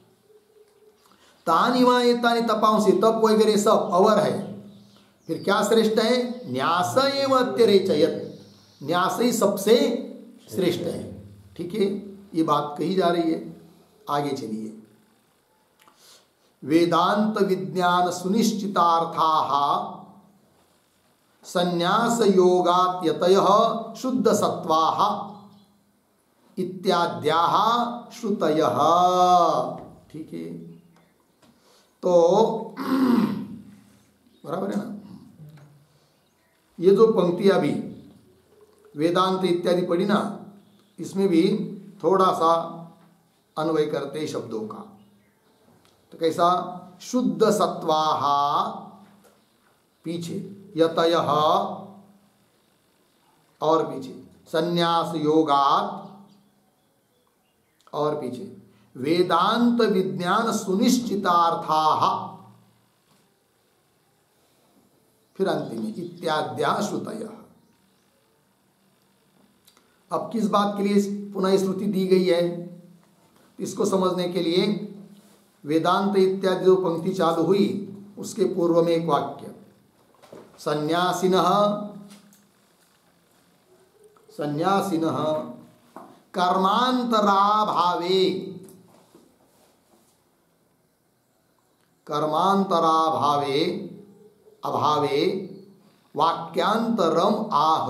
तानि वा एतानि तपांसि, तप वगैरह सब अवर है, फिर क्या श्रेष्ठ है? न्यास एव अत्यरेचयत, न्यास ही सबसे श्रेष्ठ है, ठीक है, ये बात कही जा रही है। आगे चलिए, वेदांत विज्ञान सुनिश्चितार्थाः संन्यास योगात् यतयः शुद्ध सत्वाः इत्याद्याः श्रुतयः। ठीक है, तो बराबर है ना। ये जो पंक्तियां भी वेदांत इत्यादि पढ़ी ना, इसमें भी थोड़ा सा अन्वय करते शब्दों का। तो कैसा, शुद्ध सत्वाः पीछे, यतयः और पीछे, संन्यास योगात् और पीछे, वेदांत विज्ञान सुनिश्चितार्थाः, फिर अंतिम में इत्याद्याः श्रुतयः। अब किस बात के लिए पुनः श्रुति दी गई है, इसको समझने के लिए वेदांत इत्यादि जो पंक्ति चालू हुई उसके पूर्व में एक वाक्य, संन्यासिनः संन्यासिनः कर्मांतराभावे, कर्मांतराभावे अभावे वाक्यांतरम आह,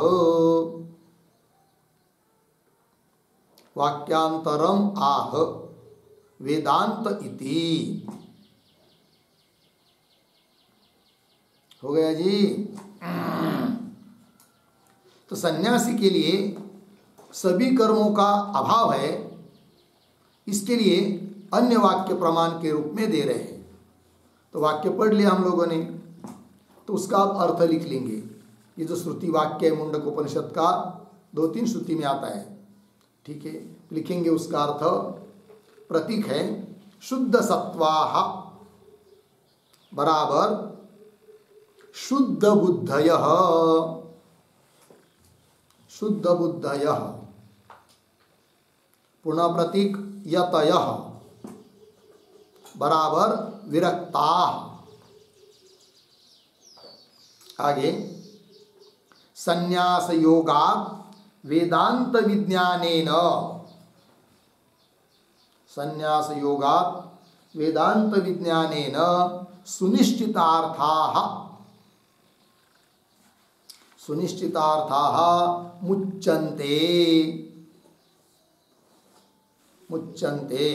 वाक्यांतरम आह वेदांत इति। हो गया जी। तो सन्यासी के लिए सभी कर्मों का अभाव है, इसके लिए अन्य वाक्य प्रमाण के रूप में दे रहे हैं। तो वाक्य पढ़ लिया हम लोगों ने, तो उसका आप अर्थ लिख लेंगे। ये जो श्रुति वाक्य है मुंडक उपनिषद का 2-3 श्रुति में आता है, ठीक है, लिखेंगे उसका अर्थ। प्रतीक है शुद्ध सत्वाः बराबर शुद्ध बुद्धयः, शुद्ध बुद्धयः। पुनः प्रतीक यतयः बराबर विरक्ताः। आगे संन्यास योगात् वेदांत विज्ञानेन, संन्यास योगात् वेदांत विज्ञानेन सुनिश्चितार्थाः, सुनिश्चितार्थाः मुच्यन्ते, मुच्यन्ते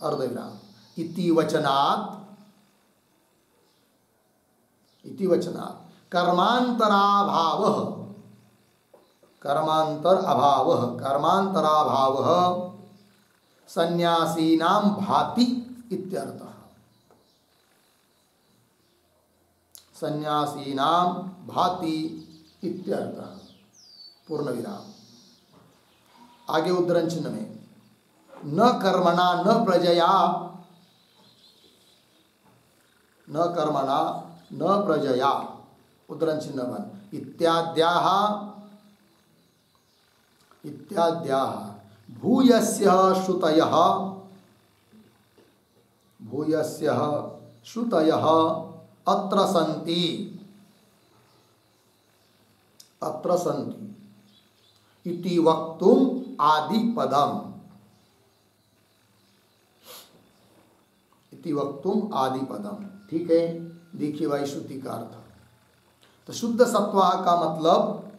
अर्धविराम इति वचनात्, इति वचनात् कर्मांतराभावः, कर्मांतर अभावः, कर्मांतराभावः सन्यासीनां भाति इत्यर्थः, सन्यासीनां भाति इत्यर्थः पूर्ण विराम। आगे उद्धरण चिन्ह में न कर्मणा न प्रजया, न कर्मणा न प्रजया उद्धरण चिन्ह बन इत्याद्याः, इत्याद्याः भूयस्य श्रुतयः, भूयस्य श्रुतयः अत्र सन्ति, अत्र सन्ति इति वक्तुम आदिपदम, इति वक्तुम आदिपदम। ठीक है, देखिए भाई श्रुति का अर्थ। तो शुद्ध सत्वा का मतलब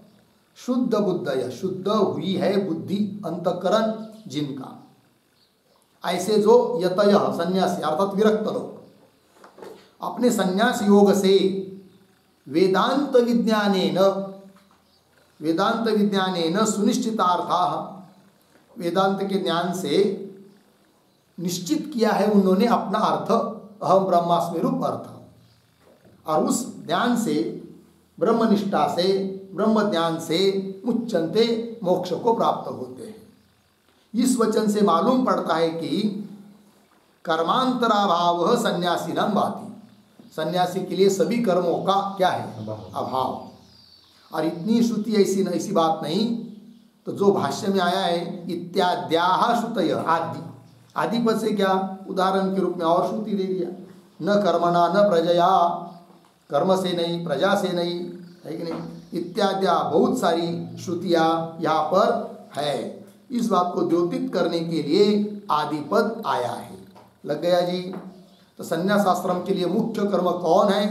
शुद्ध बुद्धय, शुद्ध हुई है बुद्धि अंतकरण जिनका, ऐसे जो यतय संन्यासी अर्थात विरक्त लोग अपने संन्यास योग से वेदांत विज्ञानेन, वेदांत विज्ञानेन सुनिश्चितार्थाः, वेदांत के ज्ञान से निश्चित किया है उन्होंने अपना अर्थ, अहम ब्रह्मास्मि रूप अर्थ, और उस ज्ञान से ब्रह्मनिष्ठा से ब्रह्म ज्ञान से मुच्यन्ते मोक्ष को प्राप्त होते हैं। इस वचन से मालूम पड़ता है कि कर्मांतराभाव सन्यासीनां भाति, सन्यासी के लिए सभी कर्मों का क्या है, अभाव। और इतनी श्रुति ऐसी ऐसी बात नहीं, तो जो भाष्य में आया है इत्याद्याः श्रुतयः, आदि, आदि पद से क्या उदाहरण के रूप में और श्रुति दे दिया, न कर्मणा न प्रजया, कर्म से नहीं प्रजा से नहीं, है कि नहीं, इत्याद्या बहुत सारी श्रुतियाँ यहाँ पर है। इस बात को द्योतित करने के लिए आदिपद आया है। लग गया जी। तो संन्यास आश्रम के लिए मुख्य कर्म कौन है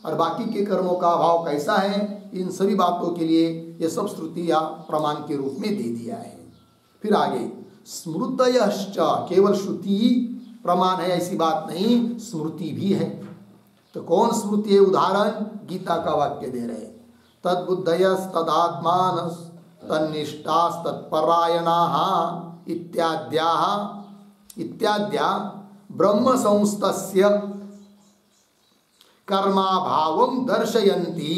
और बाकी के कर्मों का अभाव कैसा है, इन सभी बातों के लिए ये सब श्रुतियाँ प्रमाण के रूप में दे दिया है। फिर आगे स्मृतयश्च, केवल श्रुति प्रमाण है ऐसी बात नहीं, स्मृति भी है। तो कौन स्मृति है? उदाहरण गीता का वाक्य दे रहे, तद्बुद्धयस्तदात्मानस् तन्निष्ठास्तत्परायणाः इत्याद्या ब्रह्म संस्तस्य कर्माभावं दर्शयन्ति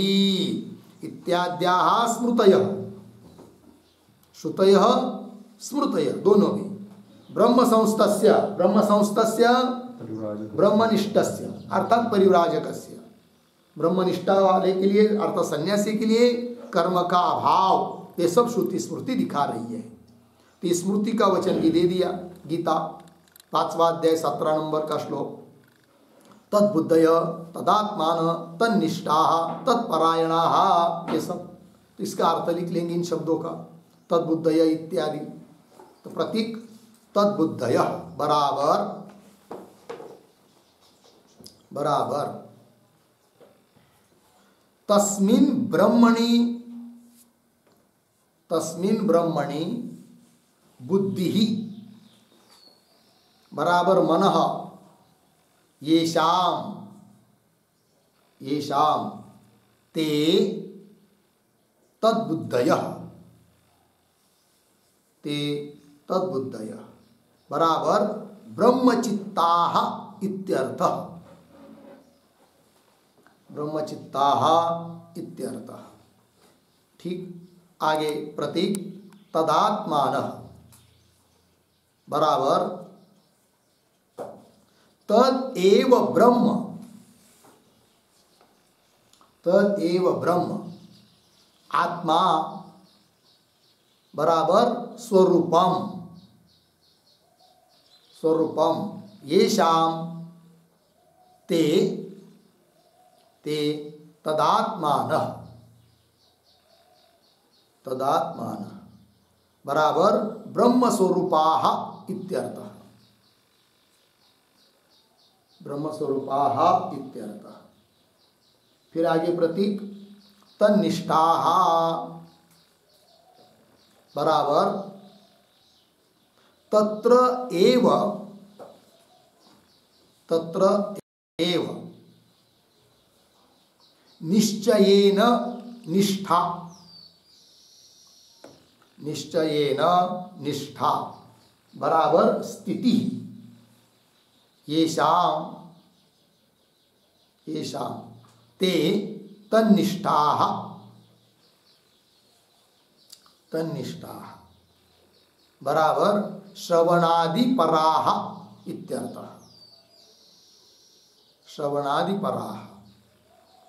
इत्याद्याः स्मृतयः। श्रुतयः स्मृतयः दोनों भी। ब्रह्म संस्तस्य ब्रह्मनिष्ठस्य अर्थात परिव्राजकस्य, ब्रह्मनिष्ठा वाले के लिए अर्थात सन्यासी के लिए कर्म का अभाव, ये सब श्रुति स्मृति दिखा रही है। तो इस स्मृति का वचन भी दे दिया गीता 5वां अध्याय 17 नंबर का श्लोक, तद्बुद्धय तदात्मान तन्निष्ठाः तत्परायणाः, ये सब। तो इसका अर्थ लिख लेंगे इन शब्दों का, तद्बुद्धय इत्यादि। तो प्रतीक तद्बुद्धय बराबर तस्मिन् ब्रह्मणि बुद्धि बराबर मनः येषाम ते तद्बुद्धयः बराबर ब्रह्मचित्ताः इत्यर्थः। ठीक। आगे प्रतीक तदात्मानः बराबर तदेव ब्रह्म आत्मा बराबर स्वरूपम येषाम ते तदात्मानः बराबर ब्रह्म स्वरूपाः इत्यर्थः। फिर आगे प्रतीक तन्निष्ठाः बराबर तत्र एव निश्चयेन निष्ठा बराबर स्थिति येषाम ते तन्निष्ठाः बराबर श्रवणादिपराः इत्यर्थः।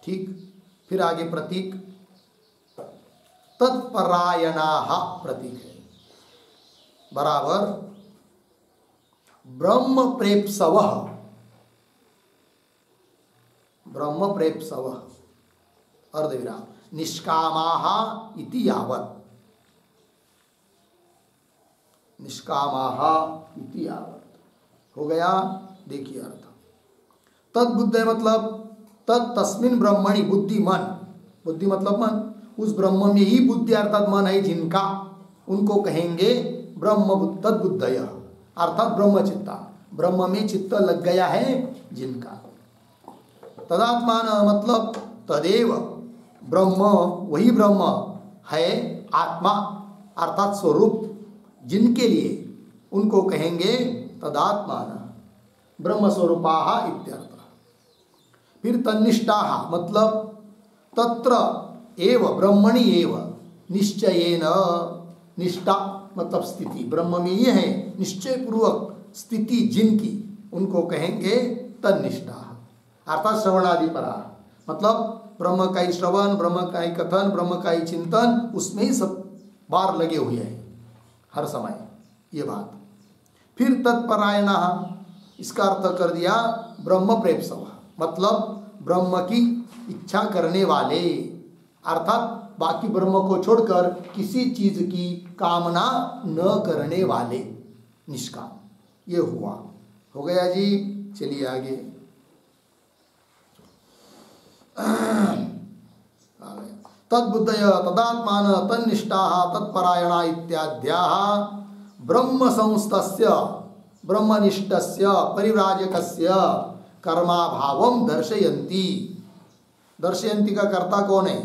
ठीक। फिर आगे प्रतीक तत्परायणाः प्रतीक है बराबर ब्रह्म प्रेप्सवः अर्धविराम निष्कामाः इति यावत् हो गया। देखिए अर्थ तद्बुद्ध मतलब तस्मिन् ब्रह्मणि बुद्धि मतलब मन, उस ब्रह्म में ही बुद्धि अर्थात मन है जिनका, उनको कहेंगे ब्रह्म तद्बुद्धय अर्थात ब्रह्मचित्ता, ब्रह्म में चित्त लग गया है जिनका। तदात्मान मतलब तदेव ब्रह्म, वही ब्रह्म है आत्मा अर्थात स्वरूप, जिनके लिए उनको कहेंगे तदात्मान ब्रह्म स्वरूपाः इत्यर्थ। फिर तन्निष्ठाः मतलब तत्र एव ब्रह्मणि एव निश्चयेन, निष्ठा मतलब स्थिति ब्रह्म में ये है, निश्चय पूर्वक स्थिति जिनकी, उनको कहेंगे तन्निष्ठाः अर्थात श्रवणादिपरा, मतलब ब्रह्म का ही श्रवण, ब्रह्म का ही कथन, ब्रह्म का ही चिंतन, उसमें ही सब बार लगे हुए हैं हर समय, ये बात। फिर तत्परायणाः इसका अर्थ कर दिया ब्रह्म प्रेप्सवः मतलब ब्रह्म की इच्छा करने वाले, अर्थात बाकी ब्रह्म को छोड़कर किसी चीज की कामना न करने वाले, निष्काम, ये हुआ। हो गया जी। चलिए आगे तद्बुद्धय तदात्मान तन्निष्ठाः तत्परायणा इत्याद्याः ब्रह्मसंस्थस्य ब्रह्मनिष्ठस्य परिव्राजकस्य कर्माभावं दर्शयन्ति। दर्शयन्ति का कर्ता कौन है?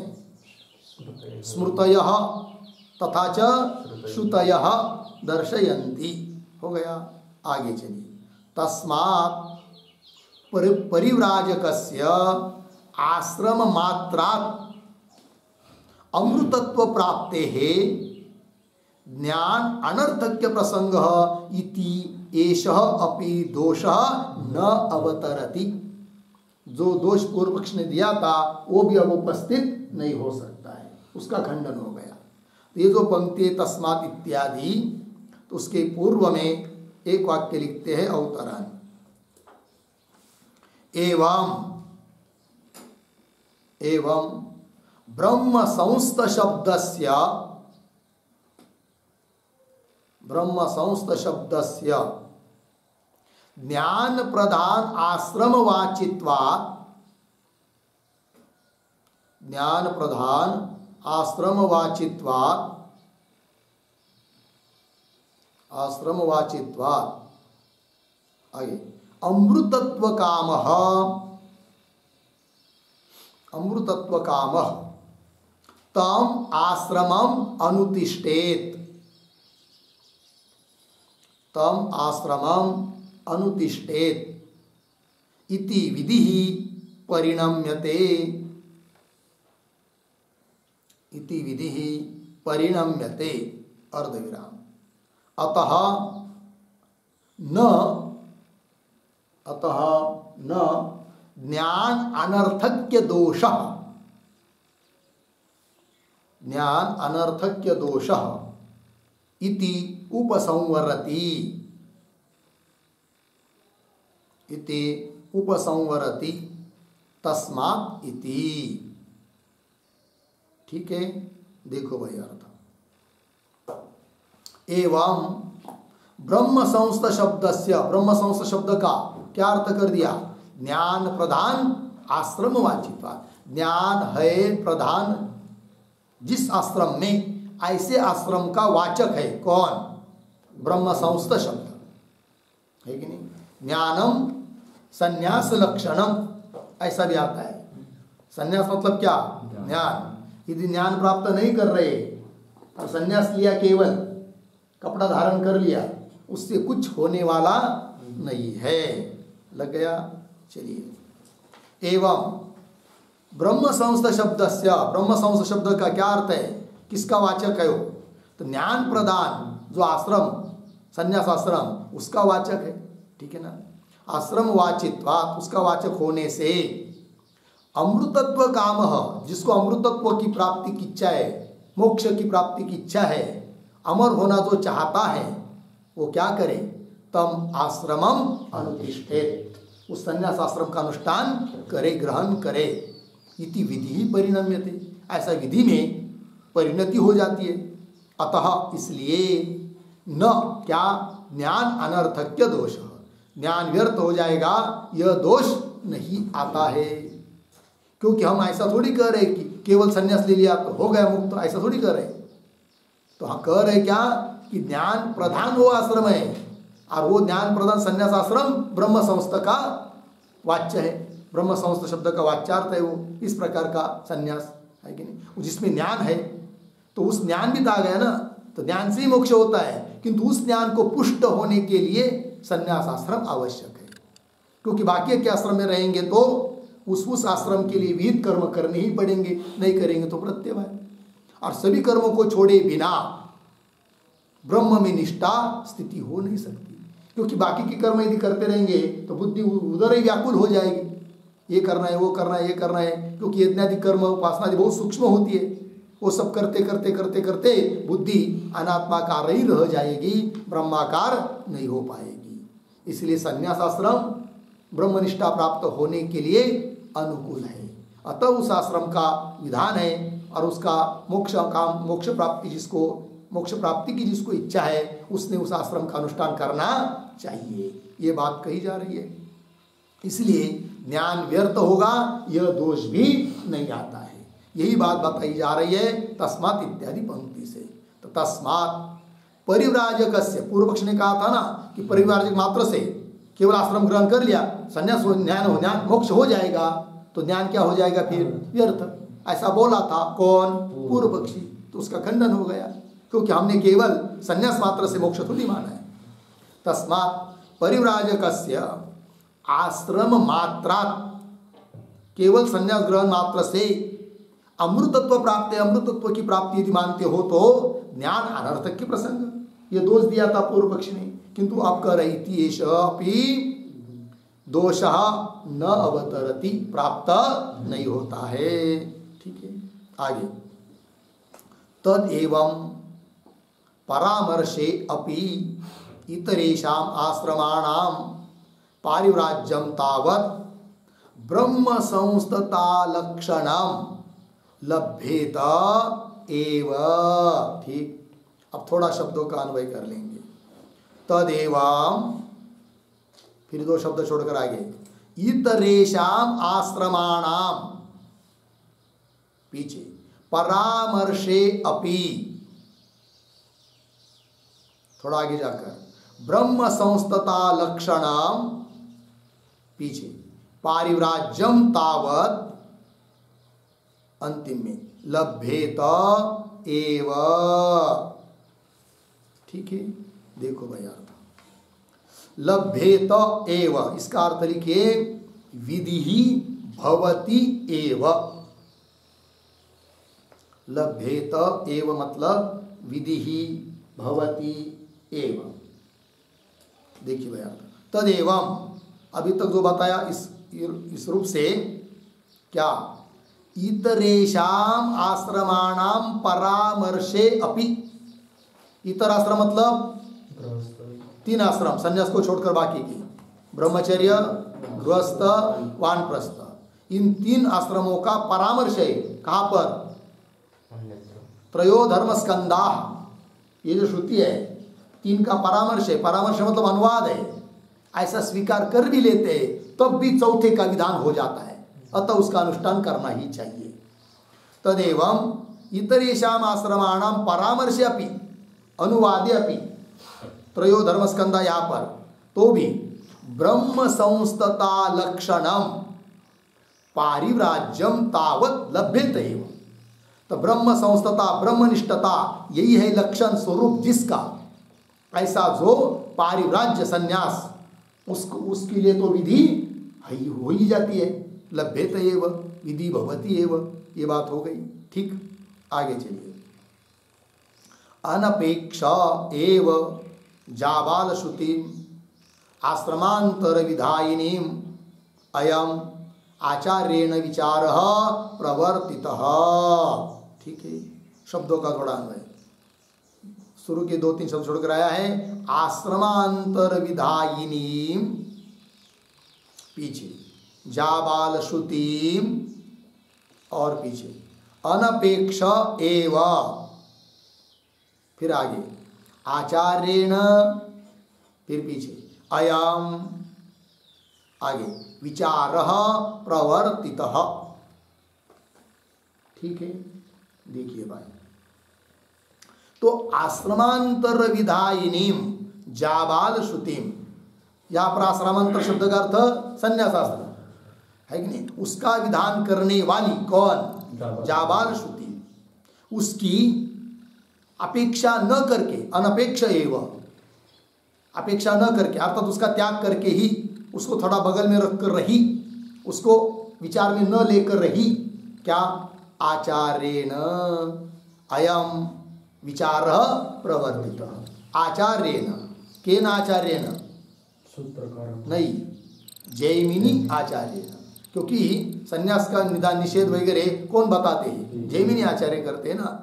स्मृतयः तथा च श्रुतयः दर्शयन्ति। हो गया। आगे चलिए। तस्मात् परिव्राजकस्य आश्रम मात्रात् अमृतत्व प्राप्तेः ज्ञान अनर्थक्य प्रसंगः इति एषः अपि दोषः न अवतरति। जो दोष पूर्व पक्ष ने दिया था वो भी अब उपस्थित नहीं हो सकता है, उसका खंडन हो गया। ये जो पंक्ति तस्मात् इत्यादि, तो उसके पूर्व में एक वाक्य लिखते हैं अवतरण। एवं ब्रह्म संस्थ शब्दस्य ज्ञान प्रधान आश्रमवाचित्वात् आगे अमृतत्व कामः तम आश्रमम अनुतिष्ठेत इति विधिः परिणम्यते अर्धविराम। अतः न ज्ञान अनर्थक्य दोषः इति उपसंवरति तस्मात् इति। ठीक है, देखो भाई अर्थ। एवं ब्रह्म संस्थ शब्दस्य, ब्रह्म संस्थ शब्द का क्या अर्थ कर दिया? ज्ञान प्रधान आश्रम वाचित्वात्। ज्ञान है प्रधान जिस आश्रम में, ऐसे आश्रम का वाचक है कौन? ब्रह्म संस्थ शब्द है कि नहीं? ज्ञानम संन्यास लक्षणम ऐसा भी आता है। संन्यास मतलब क्या? ज्ञान। यदि ज्ञान प्राप्त नहीं कर रहे और संन्यास लिया, केवल कपड़ा धारण कर लिया, उससे कुछ होने वाला नहीं है। लग गया? चलिए। एवं ब्रह्म संस्थ शब्दस्य, ब्रह्म संस्थ शब्द का क्या अर्थ है? किसका वाचक है वो? तो ज्ञान प्रदान जो आश्रम, संन्यास आश्रम, उसका वाचक है। ठीक है ना? आश्रम वाचित्वात्, उसका वाचक होने से अमृतत्व कामः, जिसको अमृतत्व की प्राप्ति की इच्छा है, मोक्ष की प्राप्ति की इच्छा है, अमर होना जो चाहता है, वो क्या करे? तम आश्रमम अनुतिष्ठेत, उस संन्यास आश्रम का अनुष्ठान करे, ग्रहण करे। इति विधि परिणम्यते, ऐसा विधि में परिणति हो जाती है। अतः इसलिए न क्या ज्ञान अनर्थक्य दोष, ज्ञान व्यर्थ हो जाएगा, यह दोष नहीं आता है। क्योंकि हम ऐसा थोड़ी कह रहे कि केवल संन्यास ले लिया तो हो गया मुक्त, ऐसा थोड़ी कह रहे। तो हम कह रहे क्या कि ज्ञान प्रधान वो आश्रम है, और वो ज्ञान प्रधान संन्यास आश्रम ब्रह्म संस्थ का वाच्य है। ब्रह्म संस्थ शब्द का वाच्यार्थ है वो इस प्रकार का संन्यास है कि नहीं? जिसमें ज्ञान है, तो उस ज्ञान भी तो आ गया ना, तो ज्ञान से ही मोक्ष होता है। किंतु उस ज्ञान को पुष्ट होने के लिए संन्यास आश्रम आवश्यक है। क्योंकि बाकी के आश्रम में रहेंगे तो उस आश्रम के लिए विहित कर्म करने ही पड़ेंगे, नहीं करेंगे तो प्रत्यय है। और सभी कर्मों को छोड़े बिना ब्रह्म में निष्ठा स्थिति हो नहीं सकती। क्योंकि बाकी के कर्म यदि करते रहेंगे तो बुद्धि उधर ही व्याकुल हो जाएगी, ये करना है, वो करना है, ये करना है। क्योंकि यज्ञादि कर्म, उपासना बहुत सूक्ष्म होती है, वो सब करते करते करते करते बुद्धि अनात्माकार ही रह जाएगी, ब्रह्माकार नहीं हो पाएगी। इसलिए संन्यास आश्रम ब्रह्मनिष्ठा प्राप्त होने के लिए अनुकूल है। अतः उस आश्रम का विधान है, और उसका मोक्ष प्राप्ति की जिसको इच्छा है, उसने उस आश्रम का अनुष्ठान करना चाहिए। ये बात कही जा रही है। इसलिए ज्ञान व्यर्थ होगा, यह दोष भी नहीं आता है। यही बात बताई जा रही है तस्मात् इत्यादि पंक्ति से। तो तस्मात् परिव्राजकस्य, पूर्व पक्ष ने कहा था ना कि परिव्राजक मात्र से केवल आश्रम ग्रहण कर लिया, संन्यास ज्ञान मोक्ष हो जाएगा, तो ज्ञान क्या हो जाएगा फिर? व्यर्थ। ऐसा बोला था कौन? पूर्व पक्षी। तो उसका खंडन हो गया, क्योंकि हमने केवल संन्यास मात्र से मोक्ष थोड़ी माना है। तस्मात् परिव्राजकस्य आश्रम मात्रात्, केवल संन्यास ग्रहण मात्र से अमृतत्व प्राप्त है, अमृतत्व की प्राप्ति यदि मानते हो तो ज्ञान अनर्थक के प्रसंग, ये दोष दिया था पूर्व पक्ष ने। किंतु आप कह रही थी एष अपि दोषः न अवतरति, प्राप्त नहीं होता है। ठीक है, आगे तद एवं परामर्शे अपि इतरेषाम आश्रमाणां पारिव्राज्यं तावत् ब्रह्म संस्थता लक्षणं लभ्येत एव। ठीक, अब थोड़ा शब्दों का अन्वय कर लेंगे। तदेवं, फिर दो शब्द छोड़कर आगे, इतरेषाम आश्रमाणाम, पीछे परामर्शे अपि, थोड़ा आगे जाकर ब्रह्म संस्थता लक्षणम, पीछे पारिव्राज्यम तावत्, अंतिम में लभ्येत एव। ठीक है, देखो भाई अर्थ, लभ्येत एव, इसका अर्थ लिखिए विधि भवति एव। लभ्येत एव मतलब विधि भवति एव। देखिए भाई अर्थ, तदेवं, अभी तक जो बताया इस रूप से क्या, इतरेषाम आश्रमाणाम परामर्शे अपि, इतर आश्रम मतलब 3 आश्रम, संन्यास को छोड़कर बाकी की, ब्रह्मचर्य, गृहस्थ, वानप्रस्थ, इन 3 आश्रमों का परामर्श है। कहाँ पर? त्रयो धर्म स्कंदा, ये जो श्रुति है 3 का परामर्श है। परामर्श मतलब अनुवाद है, ऐसा स्वीकार कर भी लेते हैं तब भी चौथे का विधान हो जाता है, अतः उसका अनुष्ठान करना ही चाहिए। तदेवं इतरेषाम आश्रमाणाम परामर्शे अपि, अनुवादे अपि, त्रयो धर्मस्कंदा यहाँ पर, तो भी ब्रह्म संस्थता लक्षणम पारिव्राज्यम तावत् लभ्यते एव। तो ब्रह्म संस्थता, ब्रह्मनिष्ठता, यही है लक्षण स्वरूप जिसका, ऐसा जो पारिव्राज्य संन्यास, उसके लिए तो विधि हो ही जाती है। लभ्यते एव, विधि भवति एव, ये बात हो गई। ठीक, आगे चलिए। अनपेक्ष एव जाबाल श्रुतिम आश्रमांतर विधायिनीम अयम आचार्येण विचारः प्रवर्तितः। ठीक है, शब्दों का थोड़ा अन्वय, शुरू के 2-3 शब्द छोड़कर आया है। आश्रमांतर विधायिनीम, पीछे जाबाल श्रुतिम, और पीछे अनपेक्ष एव, फिर आगे आचार्येण, फिर पीछे अयम, आगे विचारः प्रवर्तितः। ठीक है, देखिए भाई, तो आश्रमांतर विधायिनीम जाबाल श्रुतिम, यहाँ पर आश्रमांतर शब्द का अर्थ संन्यासाश्रम है कि नहीं, उसका विधान करने वाली कौन? जाबाल श्रुति। उसकी अपेक्षा न करके, अनपेक्ष एव, अपेक्षा न करके अर्थात उसका त्याग करके ही, उसको थोड़ा बगल में रखकर रही, उसको विचार में न लेकर रही, क्या? आचार्येण अयम विचारः प्रवर्तितः। आचार्येण, केन आचार्येण? नहीं, जैमिनी आचार्येण, क्योंकि संन्यास का निदान निषेध वगैरह कौन बताते हैं? जैमिनी आचार्य करते हैं ना।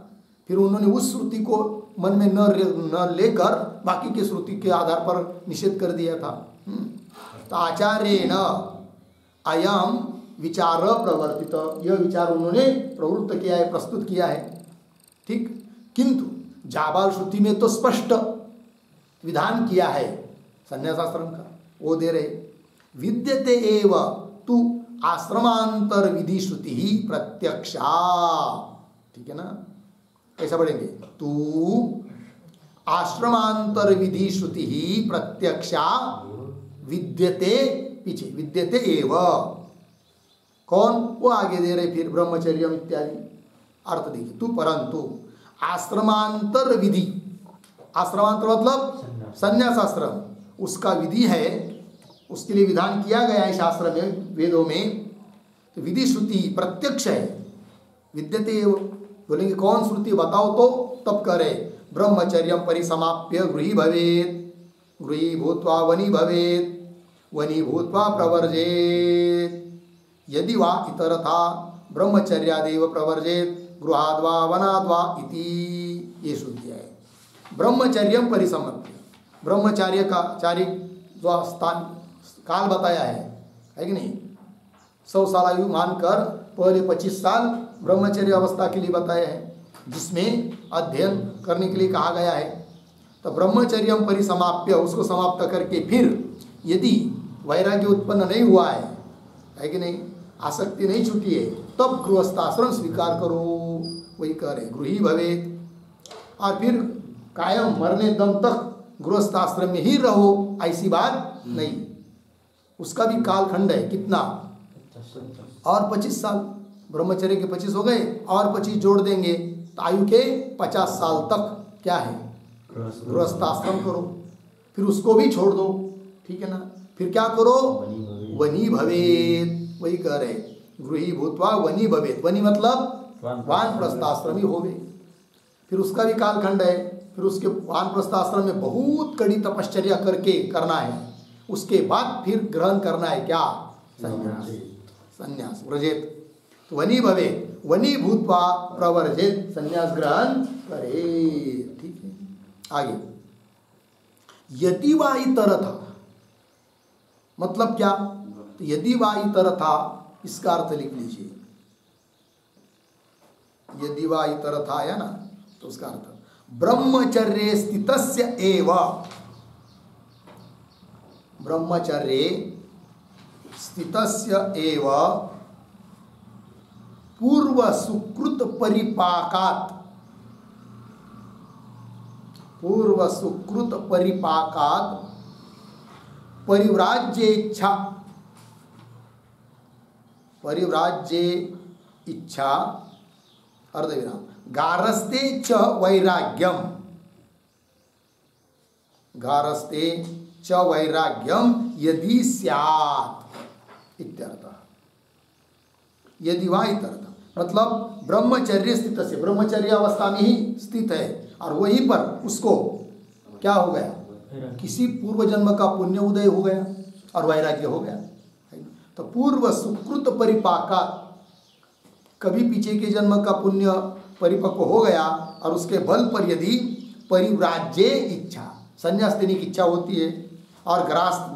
फिर उन्होंने उस श्रुति को मन में न लेकर बाकी के श्रुति के आधार पर निषेध कर दिया था। तो आचार्येण अयम विचार प्रवर्तित, यह विचार उन्होंने प्रवृत्त किया है, प्रस्तुत किया है। ठीक, किंतु जाबाल श्रुति में तो स्पष्ट विधान किया है संन्यासाश्रम का, वो दे रहे। विद्यते एव तु आश्रमांतर विधि श्रुति ही प्रत्यक्षा, ठीक है ना, कैसा पढ़ेंगे, तू आश्रमांतर विधि श्रुति ही प्रत्यक्षा विद्यते, पीछे विद्यते एव, कौन, वो आगे दे रहे फिर ब्रह्मचर्यम इत्यादि अर्थ देखिए, तू परंतु आश्रमांतर विधि, आश्रमांतर मतलब संन्यास आश्रम, उसका विधि है, उसके लिए विधान किया गया है शास्त्र में, वेदों में, तो विधि श्रुति प्रत्यक्ष है, विद्यते एव, बोलेंगे कौन श्रुति बताओ तो, तब करे ब्रह्मचर्यम परिसमाप्य गृही भवेत्, गृही भूत्वा वनी भवेत्, वनी भूत्वा प्रवर्जेत्, यदि वा इतरथा ब्रह्मचर्यादेव प्रवर्जेत् गृहाद्वा वनाद्वा इति, ये श्रुति है। ब्रह्मचर्यम परिसमाप्य, ब्रह्मचार्य का चारिक जो स्थान काल बताया है कि नहीं, 100 साल आयु मानकर पहले 25 साल ब्रह्मचर्य अवस्था के लिए बताया है, जिसमें अध्ययन करने के लिए कहा गया है। तो ब्रह्मचर्यम परिसमाप्य, उसको समाप्त करके फिर यदि वैराग्य उत्पन्न नहीं हुआ है कि नहीं, आसक्ति नहीं छूटी है, तब गृहस्थाश्रम स्वीकार करो, वही कह रहे गृही भवेत्, और फिर कायम मरने दम तक गृहस्थाश्रम में ही रहो, ऐसी बात नहीं, उसका भी कालखंड है, कितना, और 25 साल, ब्रह्मचर्य के 25 हो गए और 25 जोड़ देंगे तो आयु के 50 साल तक क्या है, गृहस्थाश्रम करो, फिर उसको भी छोड़ दो, ठीक है ना, फिर क्या करो, वनी भवेत्, वही कह रहे गृही भूत्वा वनी भवेत्, वनी मतलब वानप्रस्थाश्रमी होवे, फिर उसका भी कालखंड है, फिर उसके वानप्रस्थाश्रम में बहुत कड़ी तपश्चर्या करके करना है, उसके बाद फिर ग्रहण करना है क्या, संन्यास, संन्यास व्रजेत, तो वनी भवेत्, वनी भूत्वा प्रवर्जेत, संन्यास ग्रहण करे, ठीक है। आगे यदि वा इतरथा, मतलब क्या, तो यदि वा इतरथा, इसका अर्थ लिख लीजिए, यदि वा इतरथा है ना, तो उसका अर्थ ब्रह्मचर्ये स्थितस्य एव, ब्रह्मचर्ये स्थितस्य एव पूर्व सुकृत परिपाकात्, पूर्व सुकृत परिपाकात् परिव्राज्ये इच्छा, परिव्राज्ये इच्छा अर्धविराम, गारस्ते च वैराग्यम, गारस्ते च वैराग्यम यदि स्यात् इत्यर्थ, यदि वा इत्यर्थ, मतलब ब्रह्मचर्य स्थित से, ब्रह्मचर्य अवस्था में ही स्थित है और वहीं पर उसको क्या हो गया, किसी पूर्व जन्म का पुण्य उदय हो गया और वैराग्य हो गया, तो पूर्व सुकृत परिपाका, कभी पीछे के जन्म का पुण्य परिपक्व हो गया और उसके बल पर यदि परिव्राज्ये इच्छा, संन्यास देने की इच्छा होती है, और